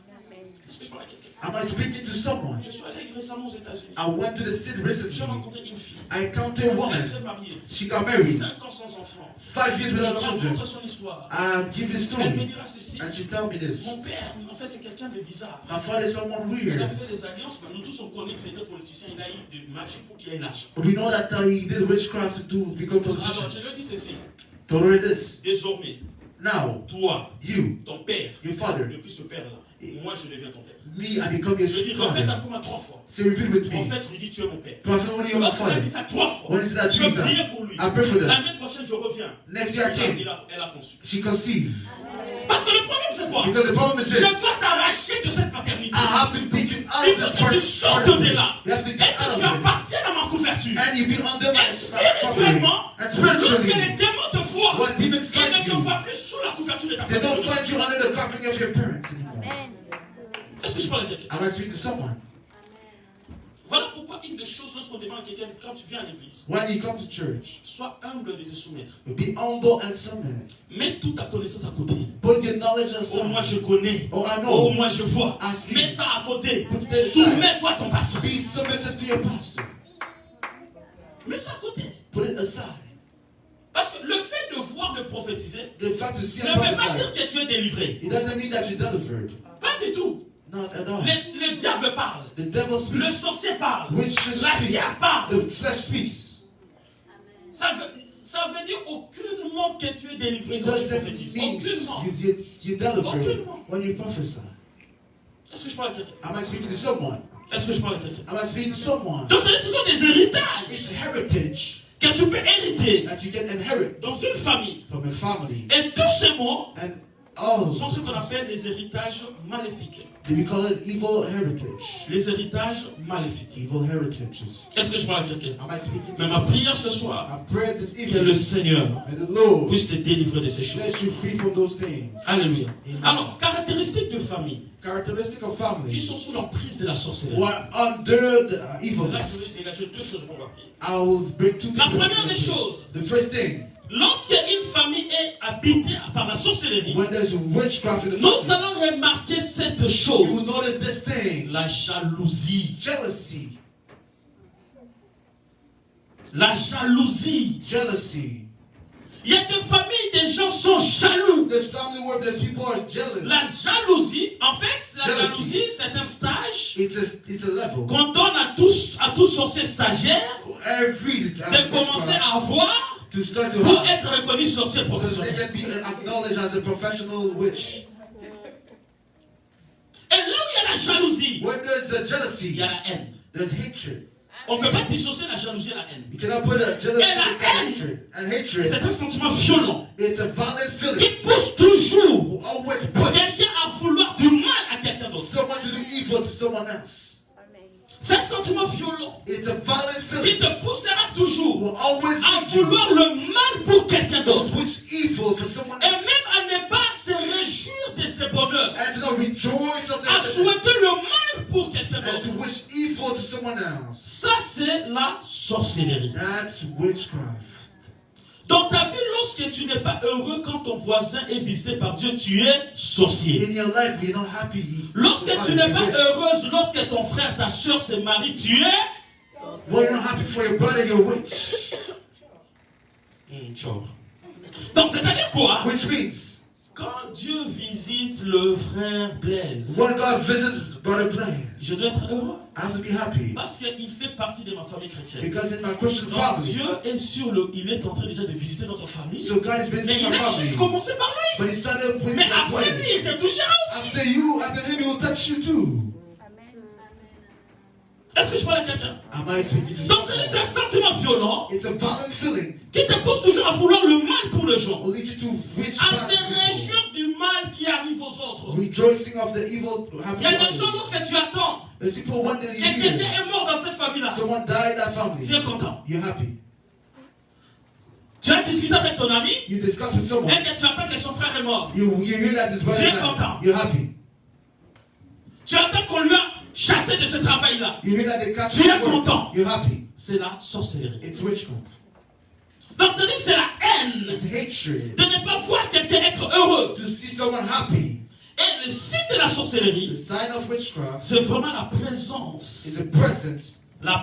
Est-ce que je parle à quelqu'un? Am I speaking to someone? Je suis allé récemment aux États-Unis. I went to the city J'ai recently. rencontré une fille. I encountered a woman. Elle s'est mariée. She got married. 5 ans sans enfant. 5 years Je without children. rencontre son histoire. I give this Elle me story. dira ceci. And she told me this. Mon père, en fait, c'est quelqu'un de bizarre. My father is someone Il a weird. fait des alliances, mais nous tous on connaît qu'il était politicien. Il a eu de magie pour qu'il ait l'argent. We know that he did witchcraft to become Alors, politician. je lui ai dit ceci. Told her this. Désormais, Now, toi, you, ton père, your father, depuis ce père-là, moi je deviens ton père. me, I become your Je dis, répète father. après moi 3 fois. Say, repeat with me. Prophète, lui dit, tu es mon père. Prophet, when you're my Lorsqu'il a father. dit ça 3 fois, When he said that je 3 priais times, pour lui. I pray for them. L'année prochaine, je reviens. Next year I came. Elle a conçu. She conceived. Parce que le problème, c'est quoi? Because the problem is Je this. dois t'arracher de cette paternité. I have to take you out Il of faut this que tu sortes de là. You have to Et get que out tu of it. appartiennes à ma couverture. And you be under my Et spirituellement, And lorsque les spiritually, démons te voient, what demons ils fight ne te you, voient plus sous la couverture de ta they don't famille. find you under the covering of your parents anymore. Est-ce que je parle à quelqu'un? Am I speaking to someone? Voilà pourquoi une des choses lorsqu'on demande à quelqu'un, quand tu viens à l'église, When you come to church, sois humble de te soumettre. be humble and submit. Mets toute ta connaissance à côté. Put your knowledge Oh, moi aside. je connais. Oh, I Oh, know. moi je vois. I see. Mets ça à côté. Put it aside. Soumets-toi à ton pasteur. Be submissive to your pastor. Mets ça à côté. Put it aside. Parce que le fait de voir, de prophétiser, The fact to see ne and veut pas dire prophesy, que tu es délivré. it doesn't mean that you're delivered. Pas du tout. Not at all. Le diable parle. The devil Le speaks. sorcier parle. Witches La speak. fière parle. The flesh speaks. Ça veut dire aucunement que tu es délivré It quand tu doesn't prophétises. mean Aucunement. you're delivered Aucunement. when you prophesy. Est-ce que je parle à quelqu'un? Am I speaking to someone? Est-ce que je parle à quelqu'un? Am I speaking to someone? Donc ce sont des héritages It's heritage que tu peux hériter that you can inherit dans une famille. from a family. Et tous ces mots And Oh, sont ce qu'on appelle les héritages maléfiques. we call it evil heritage. Les héritages maléfiques. Evil heritages. Est-ce que je parle à quelqu'un? Am I speaking Mais to ma someone? prière ce soir, I pray this que le evening, Seigneur may the Lord puisse te délivrer de ces choses. set you free from those things. Alléluia. Alors, caractéristiques de famille Characteristic of qui family sont sous l'emprise de la sorcellerie. who are under the C'est là que je evilness. vais dégager deux choses pour ma prière. I will bring two La people. première des choses, The first thing, lorsqu'une famille est habitée par la sorcellerie, when there's witchcraft in the nous family, allons remarquer cette you will chose, notice this thing. la jalousie. Jealousy. La jalousie. Jealousy. Il y a des familles, des gens sont jaloux. There's family where there's people are jealous. La jalousie, en fait, la Jealousy. jalousie, c'est un stage It's a level. qu'on donne à tous sorciers stagiaires Every de commencer à avoir to start to pour have, être reconnu sorcier so they professionnel. can be acknowledged as a professional witch. Et là où il y a la jalousie, When there's a il jealousy, y a la haine. there's hatred. On ne peut pas dissocier la jalousie et la haine. You cannot put a jealousy Et la and haine, hatred. And c'est hatred, un sentiment violent it's a violent qui feeling. pousse toujours Who always push quelqu'un à vouloir du mal à quelqu'un d'autre. someone to do evil to someone else. C'est un sentiment violent It's a violent qui feeling. te poussera toujours Will always à lead you vouloir le mal pour quelqu'un to d'autre. push evil for someone Et else. même à ne pas se réjouir de ses bonheurs. And to not rejoice of À their souhaiter le mal pour quelqu'un and to d'autre. wish evil to someone else. Ça, c'est la sorcellerie. That's witchcraft. Dans ta vie, lorsque tu n'es pas heureux quand ton voisin est visité par Dieu, tu es sorcier. In your life, you're not happy. Lorsque tu n'es pas heureuse, lorsque ton frère, ta soeur se marie, tu es... When you're not happy for your brother, you're a witch. Ciao. Donc, c'est-à-dire quoi? Which means, Quand Dieu visite le frère Blaise, when God visits Brother Blaine, je dois être heureux. I have to be happy. Parce qu'il fait partie de ma famille chrétienne. Because in my Christian Donc, family, Dieu est il est en train déjà de visiter notre famille. so God is Mais visiting il my a juste family. commencé par lui. But he started with Mais my après lui, Blaine. il te touchera aussi. After him, he will touch you too. Est-ce que je parle à quelqu'un? Am I speaking to Donc, someone? c'est un sentiment violent It's a violent feeling. qui te pousse toujours à vouloir le mal pour les gens. Will lead you to witch À bad se people. réjouir du mal qui arrive aux autres. Rejoicing of the evil Il y happening a to des gens, others. lorsque tu attends, There's people one day et you quelqu'un hear est mort dans cette famille-là, someone died in that tu family. es content. You're happy. Tu as discuté avec ton ami, You discuss with someone. et que tu apprends que son frère est mort. You hear that his brother Tu es died. content. You're happy. Tu attends qu'on lui a chassé de ce travail-là. You hear that they cast Tu es you out. content. You're happy. C'est la sorcellerie. It's witchcraft. Donc, c'est la haine It's hatred. de ne pas voir quelqu'un être heureux. To see someone happy. Et le signe de la The sorcellerie, sign of witchcraft c'est vraiment la présence. is the presence De la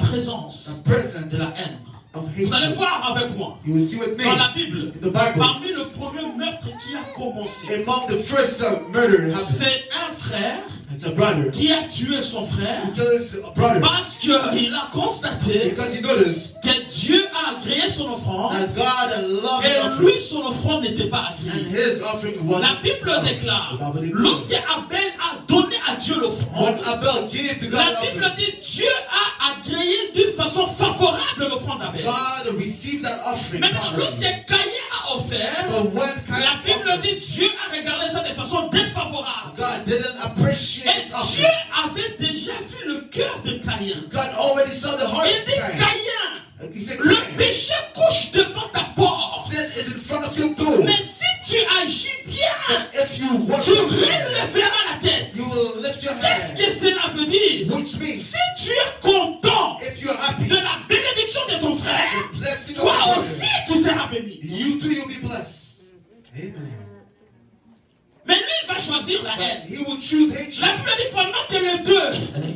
haine. of Vous allez hatred. voir avec moi. You will see with me Dans la Bible, in the Bible. parmi le premier meurtre qui a commencé, Among the first murder happened. c'est un frère It's a brother qui a tué son frère who kills a brother parce qu'il a constaté because he noticed que Dieu a agréé son offrande that God loved his et offering lui, son offrande n'était pas and agréée. his offering was. La Bible déclare, The Bible declares, lorsque Abel a donné à Dieu when l'offrande, Abel gave to God la the Bible offering, dit Dieu a agréé d'une façon favorable l'offrande d'Abel. God received that offering. Maintenant, lorsque Caïn a offert, But when la Cain Bible offered, dit Dieu a regardé ça de façon défavorable. God didn't appreciate Et his Dieu offering. avait déjà vu le cœur de Caïn. God already saw the heart Il of dit Cain. Caïn, He said, le Cain, péché couche devant ta porte. sin is in front of your door. Mais si tu agis bien, If you walk tu relèveras la tête. you will lift your Qu'est-ce hand. que cela veut dire? Which means, Si tu es content if you're happy, de la bénédiction de ton frère, the blessing of toi your aussi brother, tu seras béni. you too you'll be blessed. Amen. Mais lui, il va choisir la But haine. he will choose La hatred. Bible dit pendant que les deux,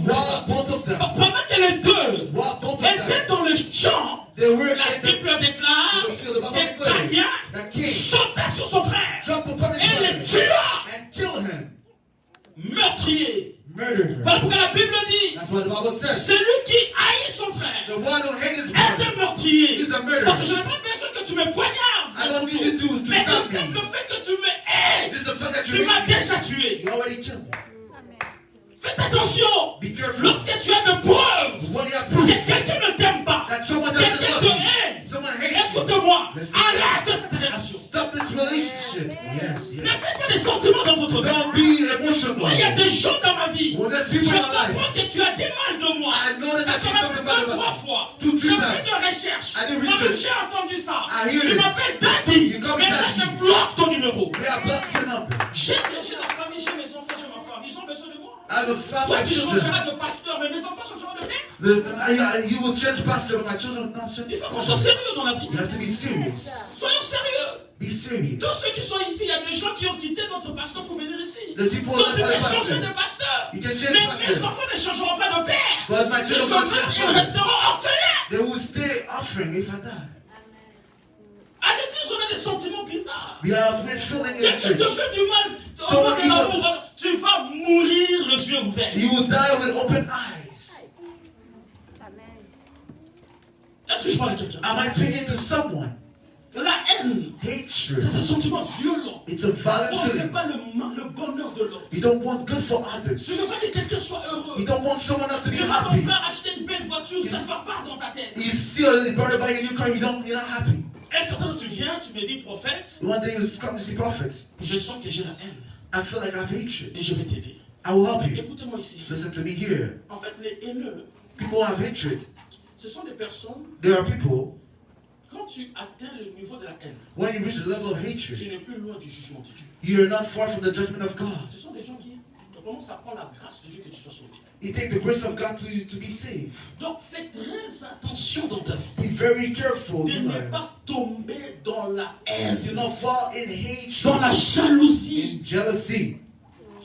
While both of them, pendant que les deux while both of étaient them, dans le champ, they were la in the Bible déclare field. The Bible que declares Caïn that King sauta sur son frère jumped upon his et le brother tua, and killed him, meurtrier. murdered her. Voilà pourquoi la Bible dit, That's what the Bible says. celui qui haït son frère The one who hates his est brother un meurtrier. is a murderer. Parce que je n'ai pas besoin que tu me I poignardes. don't need you to Mais le stop me. simple fait que tu me hais, This is the fact that tu you m'as hate me. déjà tué. You already killed me. Faites attention. Be careful. Lorsque tu as de preuves When you have que proof quelqu'un ne t'aime pas, that someone doesn't quelqu'un love te you, hait, someone hates you, écoute-moi, Listen. arrête cette relation. stop this relationship. Yes, Ne yes. faites pas des sentiments contre toi. Don't be emotional. Il y a des gens dans ma vie. Well, there's Je people in my comprends life. que tu as des mal de moi. I know that Ça I see sera something même bad deux, about trois you. fois. Two, Je three fais times. des recherches. I do Moi-même, research. j'ai entendu ça. I hear Tu it. m'appelles Daddy. You call me Mais là, Daddy. je bloque ton numéro. They are blocking your number. J'ai la famille, j'ai mes enfants, j'ai ma femme. Ils ont besoin de moi. I have a Toi, family tu children. changeras de pasteur, mais mes enfants changeront de père. You will change pastor, but my children will not change. Il faut qu'on soit sérieux dans la vie. You have to be serious. Soyons sérieux. Be serious. Tous ceux qui sont ici, il y a des gens qui ont quitté notre pasteur pour venir ici. The people Donc that tu peux are changer pastor. de pasteur. You can change Mais pastor. mes enfants ne changeront pas de père. But my Ce children jour-là, will change ils pastor. resteront orphelins. They will stay offering if I die. À l'église, on a des sentiments bizarres. We have been feeling in Quelqu'un the te church. fait du mal. So Au what de evil- l'amour, tu vas mourir les yeux ouverts. You will die with open eyes. Est-ce que je parle à quelqu'un? Am I speaking to someone? La haine, Hatred. c'est un sentiment violent. It's a On violent ne fait feeling. pas le bonheur de l'autre. You don't want good for Je others. ne veux pas que quelqu'un soit heureux. You don't want someone else to be Tu vas ton happy. frère acheter une belle voiture, ça ne va pas dans ta tête. You see a brother buy a new car, you're not happy. Un certain jour, tu viens, tu me dis, prophète, One day you come to see prophet. je sens que j'ai la haine I feel like I have hatred. et je vais t'aider. I will help you. Écoutez-moi ici. Listen to me here. En fait, les haineux, People have hatred. ce sont des personnes, There are people, quand tu atteins le niveau de la haine, when you reach the level of tu hatred, n'es plus loin du jugement de Dieu. you're not far from the judgment of God. Ce sont des gens qui, vraiment, ça prend la grâce de Dieu que tu sois sauvé. You take the grace of God to be saved. Donc, fais très attention dans ta vie. Be very careful. De You ne know. pas tomber dans la haine, Do not fall in dans la hatred, jalousie. in jealousy.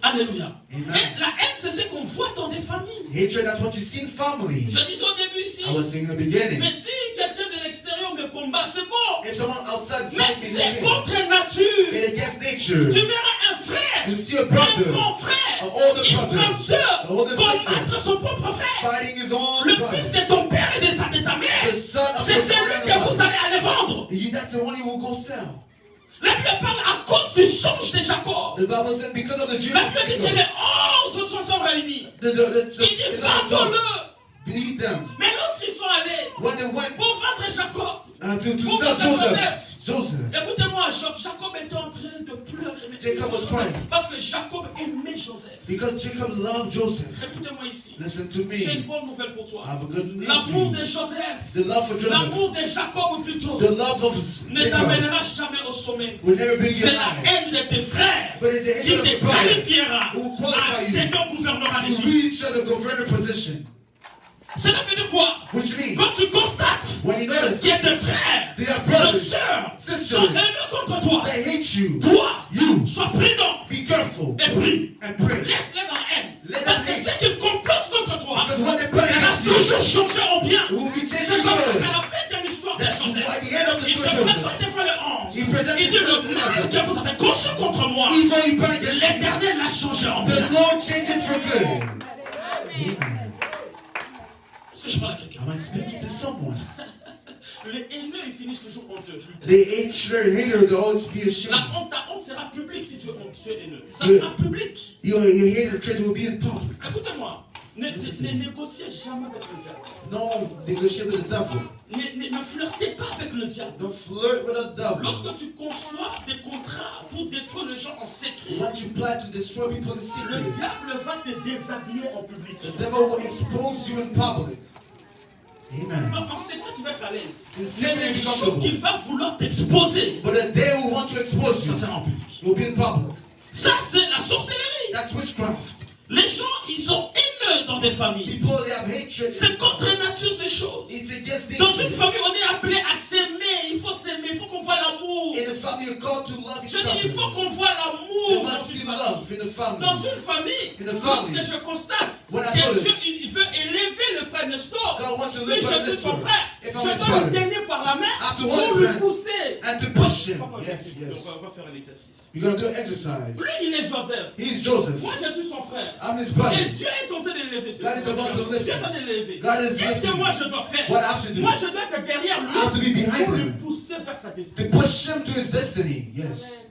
Alléluia. Amen. Et la haine, c'est ce qu'on voit dans des familles. Hatred, that's what you see in families. Je disais au début ici, I was saying in the beginning. mais si quelqu'un de l'extérieur me combat, c'est bon. If someone outside Mais fighting c'est me, contre nature. it against nature. Tu verras un frère, You see a un brother grand frère, an older une brother, grande sœur an older sister, combattre son propre frère. fighting his own Le brother. fils de ton père et de ta mère. The son of C'est the celui que vous allez aller vendre. That's the one you will go sell. La Bible parle à cause du songe de Jacob. The Bible says because of the dream La of Bible dit que Jacob, les 11 se sont réunis. Il dit vends-le. beat them. Mais lorsqu'ils sont allés When they went pour vendre Jacob, to pour sell vendre Joseph, Joseph, écoutez-moi, Jacob était en train de pleurer. Jacob was crying. Parce que Jacob aimait Joseph. because Jacob loved Joseph. Écoutez-moi ici. Listen to J'ai une me. bonne nouvelle pour I toi. have a good news L'amour for de you. Joseph, The love for Joseph, l'amour de Jacob plutôt, the love of ne Jacob t'amènera jamais au sommet. will never bring you C'est la high. haine de tes frères But it's the qui hatred of te the brother qualifiera who will à qualify you Seigneur gouverneur to d'Égypte. reach the governor position. Cela veut dire quoi? Which means, Quand tu constates when you notice qu'il y a des frères, they are des brothers, sœurs sisters, sont haineux contre toi, they hate you, toi, you sois prudent be careful et prie. and pray. Laisse-les dans la haine. Let Parce them que hate. si tu complotes contre toi, Because when they pray ça va against you, toujours changer en bien. it will be C'est changing comme ça good. qu'à la fin de l'histoire de That's Joseph, why the end of the il se story of Joseph, présente devant le 11. He presented Il dit himself le to mal Joseph. que vous avez conçu contre moi, evil he burned against you, l'Éternel l'a changé en bien. the Lord changed it for good. Amen. Est-ce que je parle à quelqu'un? Am I speaking to someone? Les haineux, ils finissent toujours honteux. The hater will always be La ashamed. honte, ta honte sera publique si tu es honte, tu es haineux. Ça Oui. sera public. Your hater trait will be in public. Écoutez-moi, ne négociez jamais avec le diable. No negotiate with the devil. Ne flirtez pas avec le diable. Don't flirt with the devil. Lorsque tu conçois des contrats pour détruire les gens en secret, Once you plan to destroy people in le secret, diable va te déshabiller en public. the devil will expose you in public. Amen. En secret, tu vas être à l'aise. In Mais secret, le you jour become qu'il va vouloir t'exposer, But the day we want to expose you, ça sera en public. will be in public. Ça, c'est la sorcellerie. That's witchcraft. Les gens, ils sont haineux dans des familles. People, they have hatred. C'est contre nature ces choses. It's against Dans une nature. famille, on est appelé à s'aimer. Il faut s'aimer, il faut qu'on voit l'amour. In a family, you're called to love Je each dis, il faut other. qu'on voit You l'amour. must Dans see une famille. love in a Dans family. une famille, In a lorsque family. je constate When I que notice. Dieu il veut élever le frère Nestor, God wants to si live by je suis son Nestor. frère, If je I'm his dois brother. le tenir par la main I have to pour hold his lui hands. pousser. And to push him. Papa, Yes, donc, yes. on va faire un exercice. You're going to do an exercise. Lui, il est Joseph. He's Joseph. Moi, je suis son frère. I'm his Et brother. Dieu est en train de l'élever. God is about to lift Dieu est him. en train de l'élever. God is Qu'est-ce que lifting moi him. je dois faire? What I have to do? Moi, je dois être derrière lui I have to be behind pour lui him. pousser vers sa To destinée. push him to his destiny. Yes.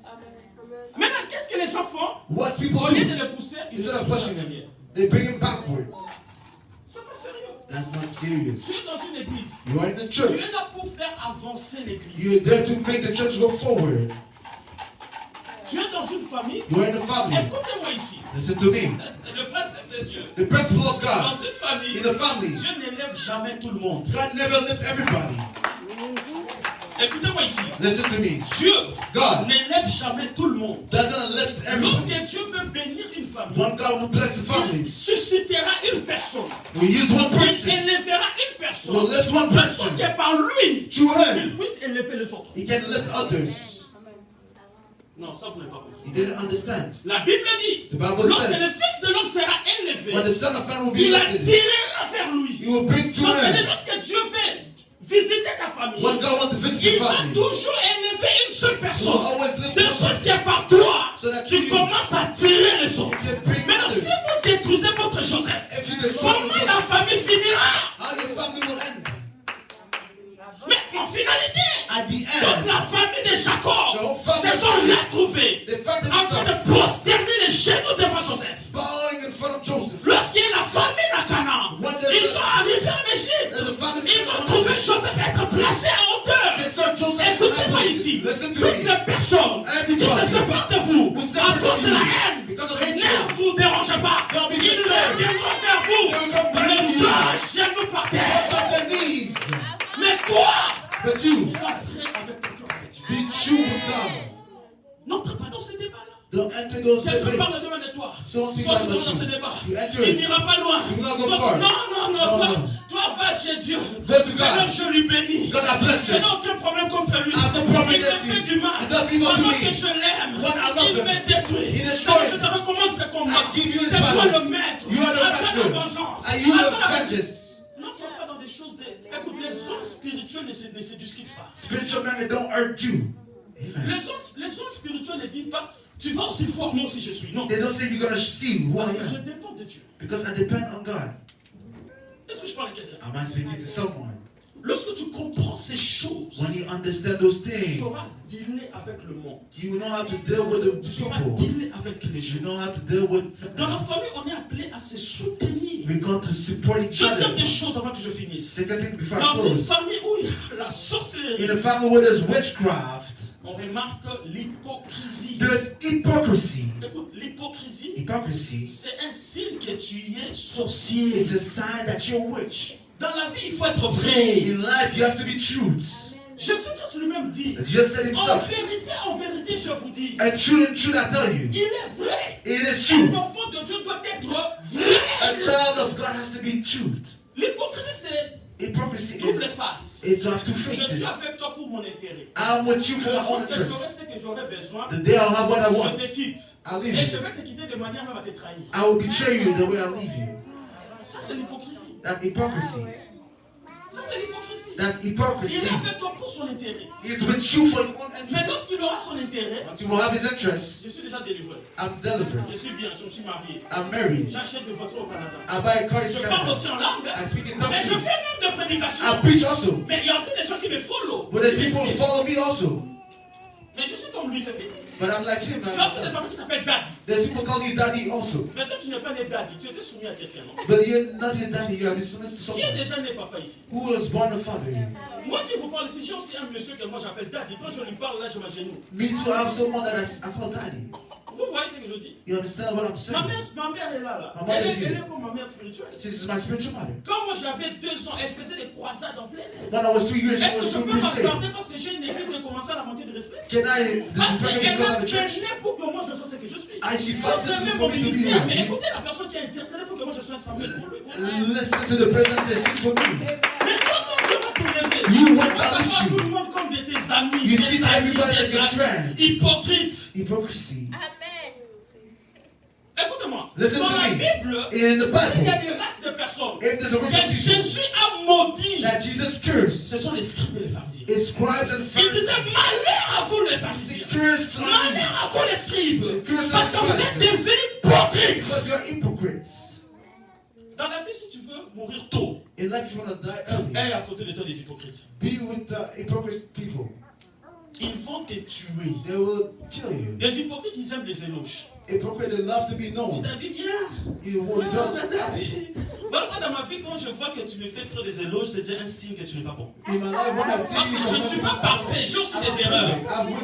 Maintenant, qu'est-ce que les gens font? What people Au lieu de do, le pousser, ils le instead of poussent pushing derrière. him, they bring him backward. C'est pas sérieux. That's not Tu serious. es dans une église. You are in the Tu church. es là pour faire avancer l'église. You're there to make the church go forward. Tu es dans une famille. You are in a family. Écoutez-moi ici. Listen to me. Le principe de Dieu. The principle of Dans God. une famille, In a family. Dieu n'élève jamais tout le monde. God never lift everybody. Écoutez-moi ici. Listen to me. Dieu God n'élève jamais tout le monde. doesn't lift everybody. Lorsque Dieu veut bénir une famille, One God will bless the il family. suscitera une personne. We use one Il person. élèvera une personne. Will lift one Personne person. qui est par lui. Through Il him, puisse élever les autres. he can lift others. Non, ça vous n'avez pas compris. He didn't understand. La Bible dit, The Bible lorsque says, le Fils de l'homme sera élevé, when the Son of Man will be il lifted, attirera vers lui. he will bring to him. Lorsque Dieu fait visiter ta famille, When God wants to visit il your va family, toujours élever une seule he will personne. always lift De one sorte person. que par toi, So that tu you- commences à tirer les autres. You bring Maintenant, si others. vous détruisez votre Joseph, If you destroy comment your la famille finira? how your family will end. Mais en finalité, At the toute end, la famille de The Jacob whole family se sont retrouvés they found en train themselves de prosterner les genoux devant Joseph. bowing in front of Joseph. Lorsqu'il y a la famine à Canaan, When the- ils sont arrivés en Égypte. There's a family Ils ont trouvé Joseph être placé en hauteur. They saw Joseph. Écoutez-moi ici. Listen to Toutes me. les personnes qui Everybody se séparent de vous who à separate cause de la you haine, because of ne hatred. vous dérangez pas. Don't be Ils disturbed. reviendront vers vous. They will come back to Les you. deux genoux par terre. On their knees. Mais toi, But you, sois vrai avec ton cœur, avec Dieu. be true with God. N'entre pas dans ces débats-là. Don't enter those Quelqu'un parle debates. devant de toi. Someone speak Toi, about si tu es dans you. ce débat, You enter il it. n'ira pas loin. You will not go Toi, far. non, No, toi, no. toi, va chez Dieu. Go to God. Seigneur, je lui bénis. God, I bless Je him. n'ai aucun problème contre lui. I have no problem Il me against fait you. du mal. He does evil to Pendant me. que je l'aime, When I love il him, me détruit. he destroys Seigneur, je me. te recommande ce combat. I give you C'est his toi battles. le maître. You are the Attends la master. vengeance. And you Attends will la- vengeance. N'entre pas dans des choses de... Écoute, les hommes spirituels ne se discutent pas. Spiritual men, they don't hurt you. Amen. Les hommes spirituels ne disent pas, tu vas aussi fort, moi aussi je suis. Non. They don't say you're gonna see who Parce I que je am. dépends de Dieu. Because I depend on God. Est-ce que je parle à quelqu'un? Am I speaking to someone? Lorsque tu comprends ces choses, When you understand those tu things, sauras dealer avec le monde. you know how to deal with the Tu sauras people. dealer avec les You gens. know how to deal with. Dans la famille, on est appelé à se soutenir. We got to support each Deuxième other. des choses avant que je finisse. Second thing before I Dans une close. famille où il y a la In sorcellerie, a family where there's witchcraft, on remarque l'hypocrisie. there's hypocrisy. Écoute, l'hypocrisie, Hypocrisy, c'est un signe que tu es sorcier. it's a sign that you're a witch. Dans la vie, il faut être vrai. In life, you have to be truth. Jésus-Christ lui-même dit, Jesus said en himself, vérité, je vous dis, and truth, I tell you, il est vrai. it is Un true. enfant de Dieu doit être vrai. A child of God has to be truth. L'hypocrisie, c'est Hypocrisy double is face. it's to have two Je suis faces. avec toi pour mon intérêt. I'm with you for Le my jour own que j'aurai interest. ce que j'aurai besoin, The day I'll have what I je want, te quitte. I'll Et leave je you. vais te quitter de manière même à te trahir. I will betray you the way I leave you. Ça, c'est l'hypocrisie. That hypocrisy. Ça, c'est l'hypocrisie. That's Il hypocrisy. est avec toi pour son intérêt. He's with you for his own Mais interest. lorsqu'il aura son intérêt, Once you will have his interest, je suis déjà délivré. I'm delivered. Je suis bien, je me suis marié. I'm married. J'achète des voitures au Canada. I buy a car in Je parle Canada. aussi en langue. I speak in Mais je tongues. fais même des prédications. I preach also. Mais il y a aussi des gens qui me follow. But there's Qui me people who suivent. follow me also. Mais je suis comme lui, c'est fini. But I'm like him. Tu as aussi des amis qui t'appellent daddy. There's people call me daddy also. Mais toi, tu n'es pas né daddy. Tu étais soumis à quelqu'un, non? But you're not your daddy, you are dismissed to Qui est someone. déjà né papa ici? Who was born a father? Moi qui vous parle ici, j'ai aussi un monsieur que moi j'appelle daddy. Quand je lui parle là, je m'agenouille. Me too, I have someone that I call daddy. Vous voyez ce que je dis? You understand what I'm saying? Ma mère est là. Ma mère Elle est est, here. elle est comme ma mère spirituelle. This is my spiritual mother. Quand moi j'avais 2 ans, elle faisait des croisades en plein air. When I was 2 years, she Est-ce que was je doing peux crusade. m'attarder parce que j'ai une église de commencer à la manquer de respect? Can I Parce disrespect qu'elle the God a of the church? peiné pour que moi je sois ce que je suis. I she Vous fasted savez for mon me to be ministère, mais here. écoutez la personne qui a intercédé pour que moi je sois un Samuel pour lui. Listen to the president that speaks for me. Mais quand Dieu va te lever, You on want va to voir you. tout le monde comme de tes amis, You des see amis, everybody as des your amis, friend. hypocrites. Hypocrisy. Écoutez-moi, Listen dans to la me. Bible, In the il y a Bible, des races de personnes if there's a race que of people Jésus a maudit. that Jesus cursed, Ce sont les scribes et les pharisiens. it's scribes and Il disait Pharisees. malheur à vous les He pharisiens. cursed on you Malheur à vous les scribes. Curse Parce que us, vous êtes Pharisees. des hypocrites. because you're hypocrites. Dans la vie, si tu veux mourir tôt, In life, you want to die early. aie à côté de toi des hypocrites. Be with the hypocrite people. Ils vont te tuer. They will kill you. Les hypocrites, ils aiment les éloges. Hypocrite, they love to be Tu known. t'habilles bien. You will Ah, judge. daddy. Voilà, moi, dans ma vie, quand je vois que tu me fais trop des éloges, c'est déjà un signe que tu n'es pas bon. In my life, when I see Parce que je ne suis pas parfait, j'ai aussi des erreurs.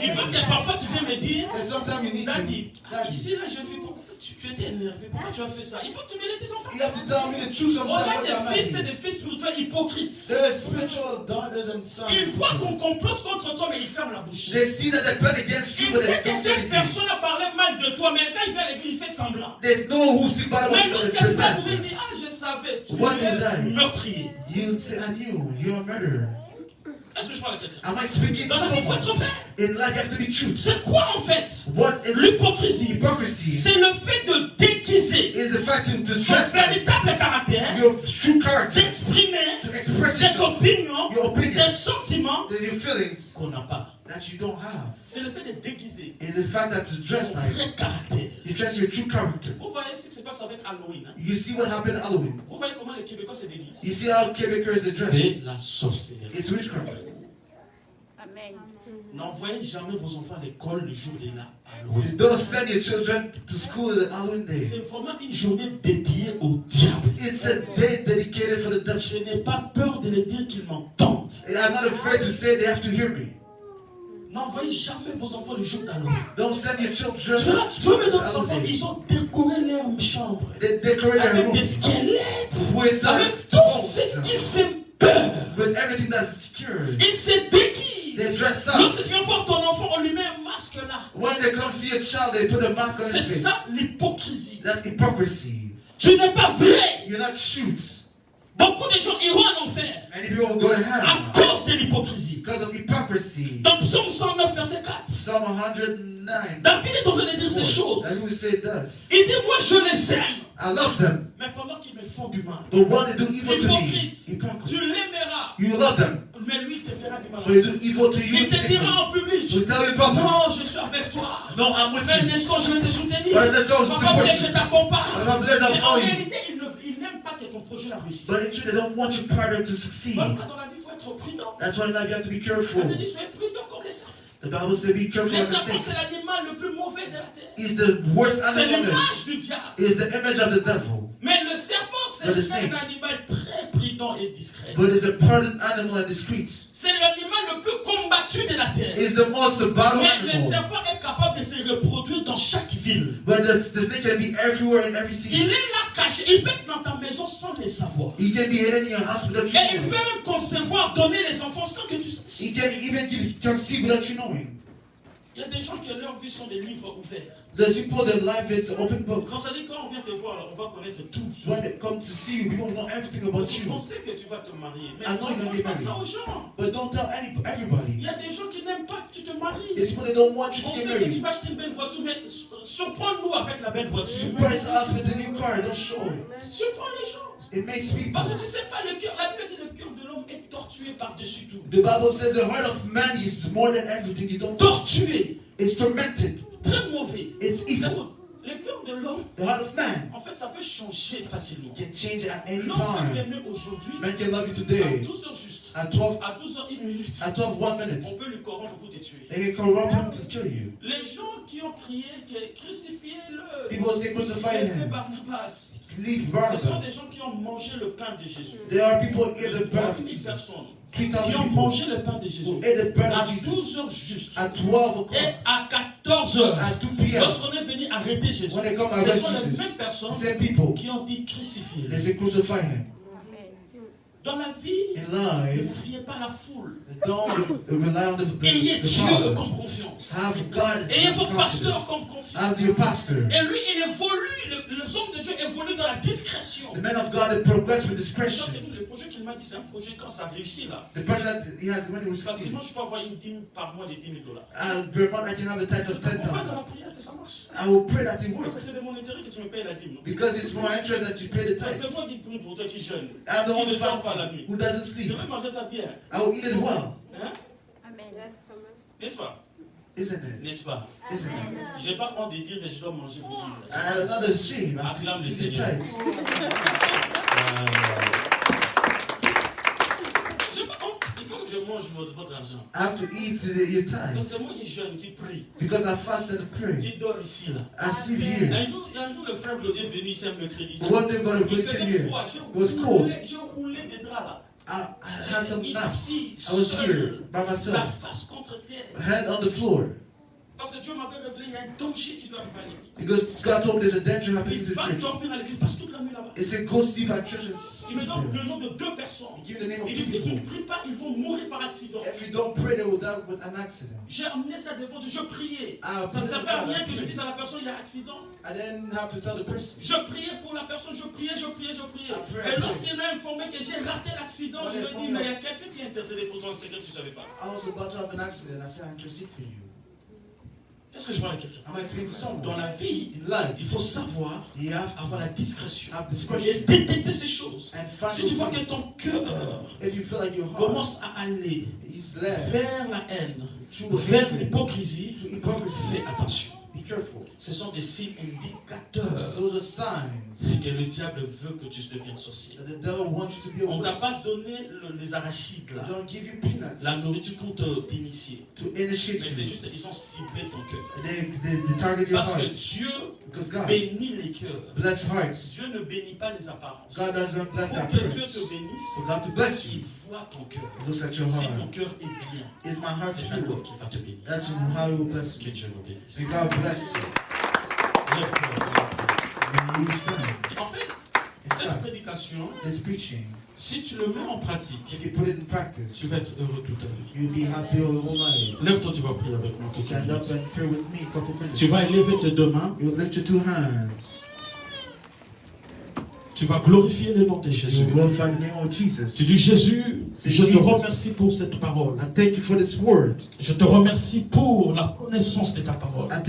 Il faut que parfois tu viens me dire, and sometimes you need Daddy, to. ici là, je fais pourquoi tu étais énervé, pourquoi tu as fait ça? Il faut que tu me l'aies tes enfants. You have to tell me the truth On sometimes. a What am des I fils et doing? des fils spirituels hypocrites. There's spiritual daughters and sons. Ils voient qu'on complote contre toi, mais ils ferment la bouche. They see that they plan against Il you, but sait they que don't say cette anything. personne a parlé mal de toi, mais quand il vient à l'église, il fait semblant. There's no who speak by Mais the lorsque tu vas mourir, il dit, ah, je savais, tu What did es I? meurtrier. You say, I knew, you're a murderer. Est-ce que je parle à quelqu'un? Am I speaking Dans to la vie, il faut être someone? vrai. In life, you have to be true. C'est quoi en fait What is l'hypocrisie? hypocrisy? C'est le fait de déguiser Is the fact to son dress like véritable caractère, your true character, d'exprimer to express des yourself, opinions, your opinions, des sentiments your feelings qu'on n'a pas. that you don't have. C'est le fait de déguiser Is the fact that to dress son like vrai caractère. you dress your true character. Vous voyez ce qui se passe avec Halloween. Hein? You see what happened at Halloween. Vous voyez comment les Québécois se déguisent. You see how Quebecers are dressed. C'est la sorcellerie. It's witchcraft. Amen. N'envoyez jamais vos enfants à l'école le jour de la Halloween. Don't send your children to school on Halloween day. C'est vraiment une journée dédiée au diable. It's a day dedicated for the devil. Je n'ai pas peur de le dire qu'ils m'entendent. And I'm not afraid to say they have to hear me. N'envoyez jamais vos enfants le jour d'Halloween. Don't send your children Tu vois, mes to enfants, Halloween day. ils ont décoré leur chambre They decorate their avec des room squelettes, with avec tout ce qui fait peur. with everything that's secured. Ils se déguisent. They're dressed up. Lorsque tu viens voir ton enfant, on lui met un masque là. When they come see a child, they put a mask on C'est his face. ça l'hypocrisie. That's hypocrisy. Tu n'es pas vrai. You're not shoot. Beaucoup de gens iront en enfer Many people will go to à hell cause de l'hypocrisie. because of hypocrisy. Dans Psaume 109, verset 4, Psalm 109. David est en train de dire ces choses. That's what we say it does. Il dit, moi je les aime, I love them. mais pendant qu'ils me font du mal. But when they do evil to me, Hypocrite, tu hypocrite. l'aimeras, You love them. mais lui il te fera du mal. But they do evil to you. Il te dira en public, You tell your papa, non, je suis avec toi. no, I'm with Frère you. Nestor, je vais te soutenir. Frère Nestor, je Papa voulait que support je you. t'accompagne. Papa voulait Mais en t'accompagner. réalité, il n'aime pas que ton projet la réussisse. But in truth, they don't want your partner to succeed. Voilà, dans la vie, il faut être prudent. That's why in life you have to be Il careful. dit, soyez prudent comme les serpents. The Bible says be careful Les of the serpents, snake. c'est l'animal le plus mauvais de la terre. Is the worst C'est animal on earth. l'image du diable. Is the image of the devil. Mais le serpent, c'est But the un snake. animal très prudent et discret. But is a pardoned animal and discreet. C'est l'animal le plus combattu de la terre. Is the most battle Mais le animal. serpent est capable de se reproduire dans chaque ville. But the snake can be everywhere in every Il city. est là caché. Il peut être dans ta maison sans le savoir. He can be hidden in your house without you Et il peut knowing. même concevoir, donner les enfants sans que tu saches. He can even conceive without you knowing. Il y a des gens qui leur vie sont des livres ouverts. There's people that life is an open book. Quand ça dit quand on vient te voir, on va connaître tout. When they come to see you, people know everything about On you. sait que tu vas te marier. Mais I know you're ne gonna dis get pas ça married. aux gens. But don't tell Il everybody. y a des gens qui n'aiment pas que tu te maries. There's people that don't want you On to get sait que tu married. vas acheter une belle voiture, mais surprends-nous avec la belle voiture. Surprise us with a new car. Don't show it. Surprends les gens. It makes people. Parce que tu ne sais pas, le cœur, la Bible dit le cœur de l'homme est tortué par-dessus tout. The Bible says the heart of man is more than everything. You don't. Tortué, It's tormented. très mauvais. It's evil. Écoute, le cœur de l'homme, The heart of man en fait, ça peut changer facilement. can change at any L'homme peut time. t'aimer aujourd'hui, Man can love you à today 12h juste, at 12, à 12h01. at 12, 1 minute. On peut lui corrompre pour te tuer. They can corrupt him to kill you. Les gens qui ont crié, crucifiez-le, People say crucify laissez him. Barnabas. Leave Ce sont Barnabas. des gens qui ont mangé le pain de Jésus. There are people who eat the bread of 3000 Jesus. personnes 3,000 qui ont people mangé le pain de Jésus. who ate the bread À of Jesus 12h juste. at 12 o'clock, Et à 14h, at 2 p.m. lorsqu'on est venu arrêter Jésus, When they come ce arrest sont les Jesus, mêmes personnes same people, qui ont dit crucifier. they say crucify him. Dans la vie, In ne life, vous fiez pas à la foule. don't rely on the Ayez Dieu power. comme confiance. Have God Ayez as votre pasteur confidence. comme confiance. Have your pastor. Et lui, il évolue, les hommes de Dieu évoluent dans la discrétion. The man of God that progress with discretion. Le projet qu'il m'a dit, c'est un projet quand ça réussit là. The project that he has when he was Facilement, succeeding. je peux avoir une dîme par mois de 10 000 $. Vermont, I can have a tax of On va dans 10,000. la prière que ça marche. I will pray that it Parce que works. c'est de mon intérêt que tu me payes la dîme. Non? Because it's for my interest that you pay the tax. C'est moi qui prie pour toi qui jeûne. I'm the Qui one ne dort pas la fasting nuit. who doesn't Je sleep. vais manger ça bien. I will eat it well. Hein? Amen. N'est-ce pas? Isn't it? N'est-ce pas? Isn't it? J'ai pas honte de dire que je dois manger vos dîmes. Not a shame. Acclame le It's the Seigneur. tithe. J'ai pas honte. Il faut que je mange votre argent. I have to eat your Donc tithes c'est moi qui jeûne, qui prie, because I fast and pray. qui dort ici là. I sleep here. Un jour, le frère Claudio est venu ici un mercredi. One day, brother, Il good faisait here. froid. It was cold. J'ai roulé des draps là. I had some naps. Ici, I was seul, here by la myself, face contre terre. hand on the floor, Parce que Dieu m'avait révélé, il y a un danger qui doit arriver à l'église. because God told me there's a danger Il happening to the va church. dormir à l'église, passe toute la nuit là-bas. It said, go sleep at church and Il me sleep donne there. le nom de 2 personnes. Give the name of Il two dit, si tu ne people. pries pas, ils vont mourir par accident. If you don't pray, they will die with an accident. J'ai amené ça devant Dieu, je priais. Ah, Ça ne servait à rien que je pray. dise à la personne, il y a accident. I didn't have to tell the person. Je priais pour la personne, je priais. Après, Et lorsqu'il m'a informé que j'ai raté l'accident, Ouais, je lui ai dit, informé. mais il y a quelqu'un qui a intercédé pour toi en secret, tu ne savais pas. I was about to have an accident. I said, I intercede for you. Est-ce que je parle à quelqu'un? Am I speaking to someone? Dans la vie, In life, il faut savoir you have to avoir la discrétion have et discretion. détecter ces choses. And find Si tu vois those que things. ton cœur If you feel like your heart commence à aller is led vers la haine, to vers hatred, l'hypocrisie, to hypocrisy, fais attention. be careful. Ce sont des signes indicateurs Those are signs que le diable veut que tu deviennes sorcier. that the devil wants you to be a On ne t'a witch. pas donné les arachides là, Don't give you peanuts la nourriture pour t'initier. To initiate Mais c'est you. juste, ils ont ciblé ton cœur. They target your Parce que heart. Dieu Because God bénit les cœurs. bless hearts. Dieu ne bénit pas les apparences. God does not bless Pour that que Dieu appearance. te bénisse, For God to bless il you, voit ton cœur. looks at your Si ton heart. cœur est bien, Is my heart c'est alors pure? qu'il va te bénir. That's how He will bless Que you. Dieu nous bénisse. May God bless you. Lève-toi. When you stand, En fait, cette prédication, this preaching, si tu le mets en pratique, if you put it in practice, tu vas être heureux toute ta vie. you'll be happy all your whole life. Lève-toi, tu vas prier avec moi. quelques Stand up minutes. and pray with me a couple minutes. Tu vas élever tes 2 mains. You lift your 2 hands. Tu vas glorifier le nom de You Jésus. glorify the name of Jesus. Tu dis, Jésus, je te remercie pour cette parole. I thank you for this word. Je te remercie pour la connaissance de ta parole. I